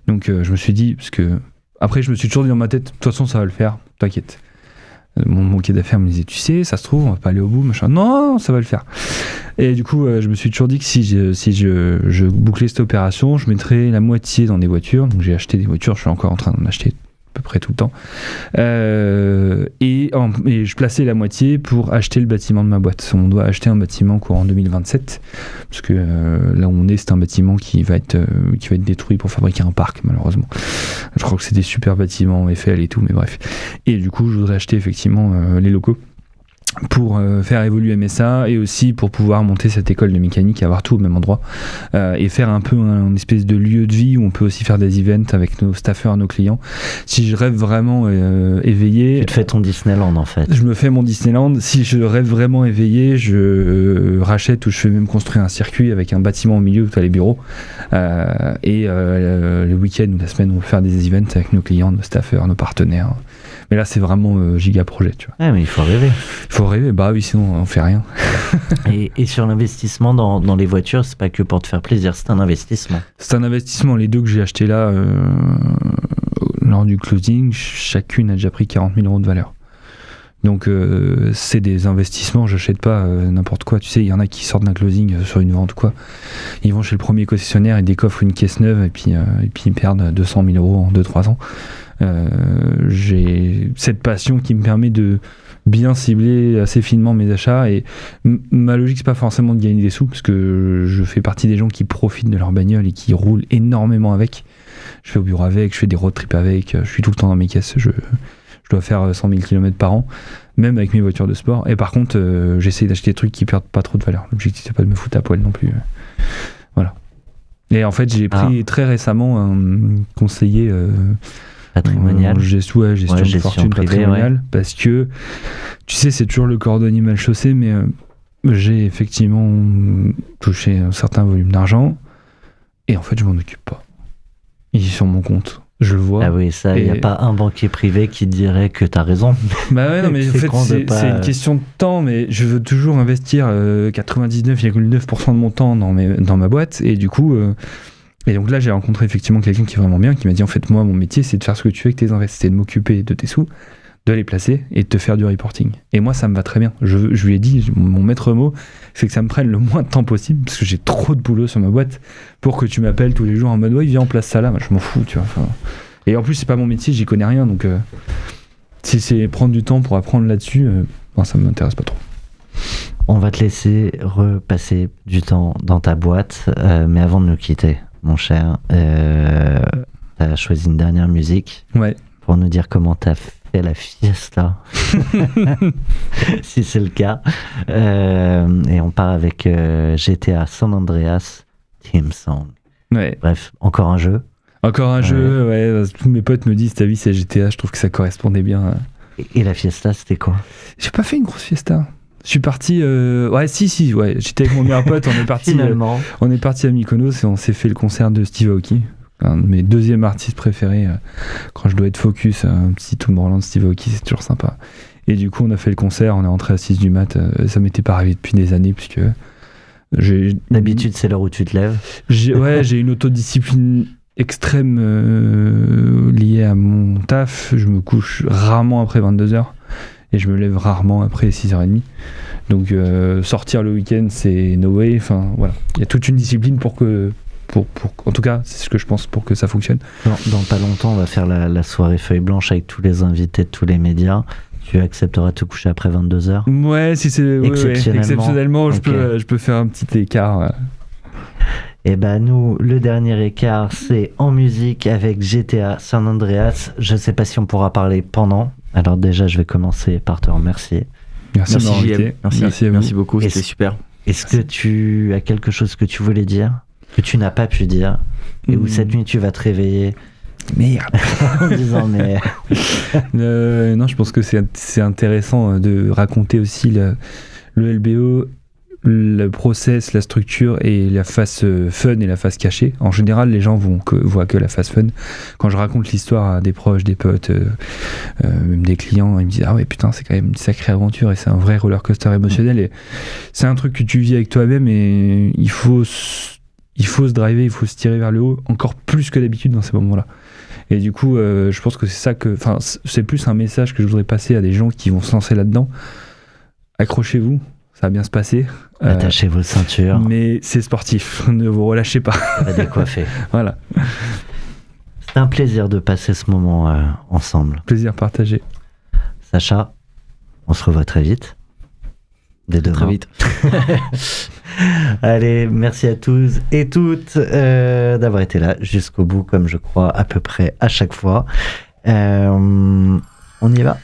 Donc je me suis dit, parce que après je me suis toujours dit dans ma tête, de toute façon ça va le faire, t'inquiète. Mon banquier d'affaires me disait, tu sais, ça se trouve on va pas aller au bout, machin. Non, ça va le faire. Et du coup je me suis toujours dit que si je bouclais cette opération, je mettrais la moitié dans des voitures. Donc j'ai acheté des voitures, je suis encore en train d'en acheter à peu près tout le temps, et je plaçais la moitié pour acheter le bâtiment de ma boîte. On doit acheter un bâtiment courant 2027, parce que là où on est, c'est un bâtiment qui va être détruit pour fabriquer un parc, malheureusement. Je crois que c'est des super bâtiments Eiffel et tout, mais bref. Et du coup je voudrais acheter effectivement les locaux. pour faire évoluer MSA et aussi pour pouvoir monter cette école de mécanique et avoir tout au même endroit et faire un peu un espèce de lieu de vie où on peut aussi faire des events avec nos staffers, nos clients. Si je rêve vraiment éveillé, Tu te fais ton Disneyland en fait. je me fais mon Disneyland. Si je rêve vraiment éveillé, je rachète ou je fais même construire un circuit avec un bâtiment au milieu où tu as les bureaux et le week-end ou la semaine on peut faire des events avec nos clients, nos staffers, nos partenaires. Mais là, c'est vraiment giga projet, tu vois. Ouais, mais il faut rêver. Il faut rêver, bah oui, sinon on fait rien. Et sur l'investissement dans les voitures, c'est pas que pour te faire plaisir, c'est un investissement. C'est un investissement. Les deux que j'ai achetés là, lors du closing, chacune a déjà pris 40 000 euros de valeur. Donc c'est des investissements, j'achète pas n'importe quoi. Tu sais, il y en a qui sortent d'un closing sur une vente ou quoi. Ils vont chez le premier concessionnaire, ils décoffrent une caisse neuve et puis ils perdent 200 000 euros en 2-3 ans. J'ai cette passion qui me permet de bien cibler assez finement mes achats et ma logique c'est pas forcément de gagner des sous parce que je fais partie des gens qui profitent de leur bagnole et qui roulent énormément avec. Je fais au bureau avec, je fais des road trips avec, je suis tout le temps dans mes caisses, je dois faire 100 000 km par an, même avec mes voitures de sport. Et par contre, j'essaie d'acheter des trucs qui perdent pas trop de valeur. L'objectif, c'est pas de me foutre à poil non plus. Voilà. Et en fait, j'ai pris très récemment un conseiller Patrimonial. gestion de fortune privée, patrimoniale. Parce que, tu sais, c'est toujours le cordonnier mal chaussé, mais j'ai effectivement touché un certain volume d'argent. Et en fait, je m'en occupe pas. Il est sur mon compte. Je le vois. Ah oui, ça, il n'y a pas un banquier privé qui dirait que tu as raison. Bah ouais, non, mais en C'est fait, con de pas- c'est une question de temps, mais je veux toujours investir 99,9% de mon temps dans ma boîte, et du coup, et donc là, j'ai rencontré effectivement quelqu'un qui est vraiment bien, qui m'a dit, en fait, moi, mon métier, c'est de faire ce que tu fais avec tes invests, c'est de m'occuper de tes sous, de les placer, et de te faire du reporting. Et moi, ça me va très bien. Je lui ai dit, mon maître mot, c'est que ça me prenne le moins de temps possible, parce que j'ai trop de boulot sur ma boîte, pour que tu m'appelles tous les jours en mode, ouais, viens, on place ça là, moi, je m'en fous, tu vois. Enfin, et en plus, c'est pas mon métier, j'y connais rien, donc si c'est prendre du temps pour apprendre là-dessus, ça m'intéresse pas trop. On va te laisser repasser du temps dans ta boîte, mais avant de nous quitter, mon cher, tu as choisi une dernière musique Ouais. pour nous dire comment tu as fait la fiesta, si c'est le cas. Et on part avec GTA San Andreas Theme Song. Ouais. Bref, encore un jeu. Encore un jeu, ouais. Tous mes potes me disent, ta vie c'est GTA, je trouve que ça correspondait bien. Et la fiesta, c'était quoi? J'ai pas fait une grosse fiesta. Je suis parti, ouais, j'étais avec mon meilleur pote, on est parti. Finalement. On est parti à Mykonos et on s'est fait le concert de Steve Aoki, un de mes deuxièmes artistes préférés. Quand je dois être focus, un petit Tomorrowland, Steve Aoki, c'est toujours sympa. Et du coup, on a fait le concert, on est rentré à 6 du mat. Ça m'était pas arrivé depuis des années, puisque D'habitude, c'est l'heure où tu te lèves. J'ai une autodiscipline extrême liée à mon taf. Je me couche rarement après 22h et je me lève rarement après 6h30. Donc sortir le week-end, c'est no way. Enfin voilà, il y a toute une discipline pour en tout cas, c'est ce que je pense, pour que ça fonctionne. Dans pas longtemps, on va faire la soirée feuille blanche avec tous les invités de tous les médias. Tu accepteras de te coucher après 22h? Ouais, si c'est exceptionnellement, okay. je peux faire un petit écart. Et ben nous, le dernier écart, c'est en musique avec GTA San Andreas. Je sais pas si on pourra parler pendant. Alors déjà, je vais commencer par te remercier. Merci de m'avoir invité. Merci à vous. Merci beaucoup, c'était super. Est-ce que tu as quelque chose que tu voulais dire, que tu n'as pas pu dire, et où cette nuit tu vas te réveiller merde en disant mais... Non, je pense que c'est intéressant de raconter aussi le LBO, le process, la structure et la face fun et la face cachée. En général, les gens voient que la face fun. Quand je raconte l'histoire à des proches, des potes, même des clients, ils me disent ah ouais putain, c'est quand même une sacrée aventure et c'est un vrai roller coaster émotionnel. Et c'est un truc que tu vis avec toi-même et il faut se driver, il faut se tirer vers le haut encore plus que d'habitude dans ces moments-là. Et du coup, je pense que c'est plus un message que je voudrais passer à des gens qui vont se lancer là-dedans. Accrochez-vous, ça va bien se passer. Attachez vos ceintures. Mais c'est sportif, ne vous relâchez pas. Ça va décoiffer. Voilà. C'était un plaisir de passer ce moment ensemble. Plaisir partagé. Sacha, on se revoit très vite. Dès demain. Très vite. Allez, merci à tous et toutes d'avoir été là jusqu'au bout, comme je crois à peu près à chaque fois. On y va.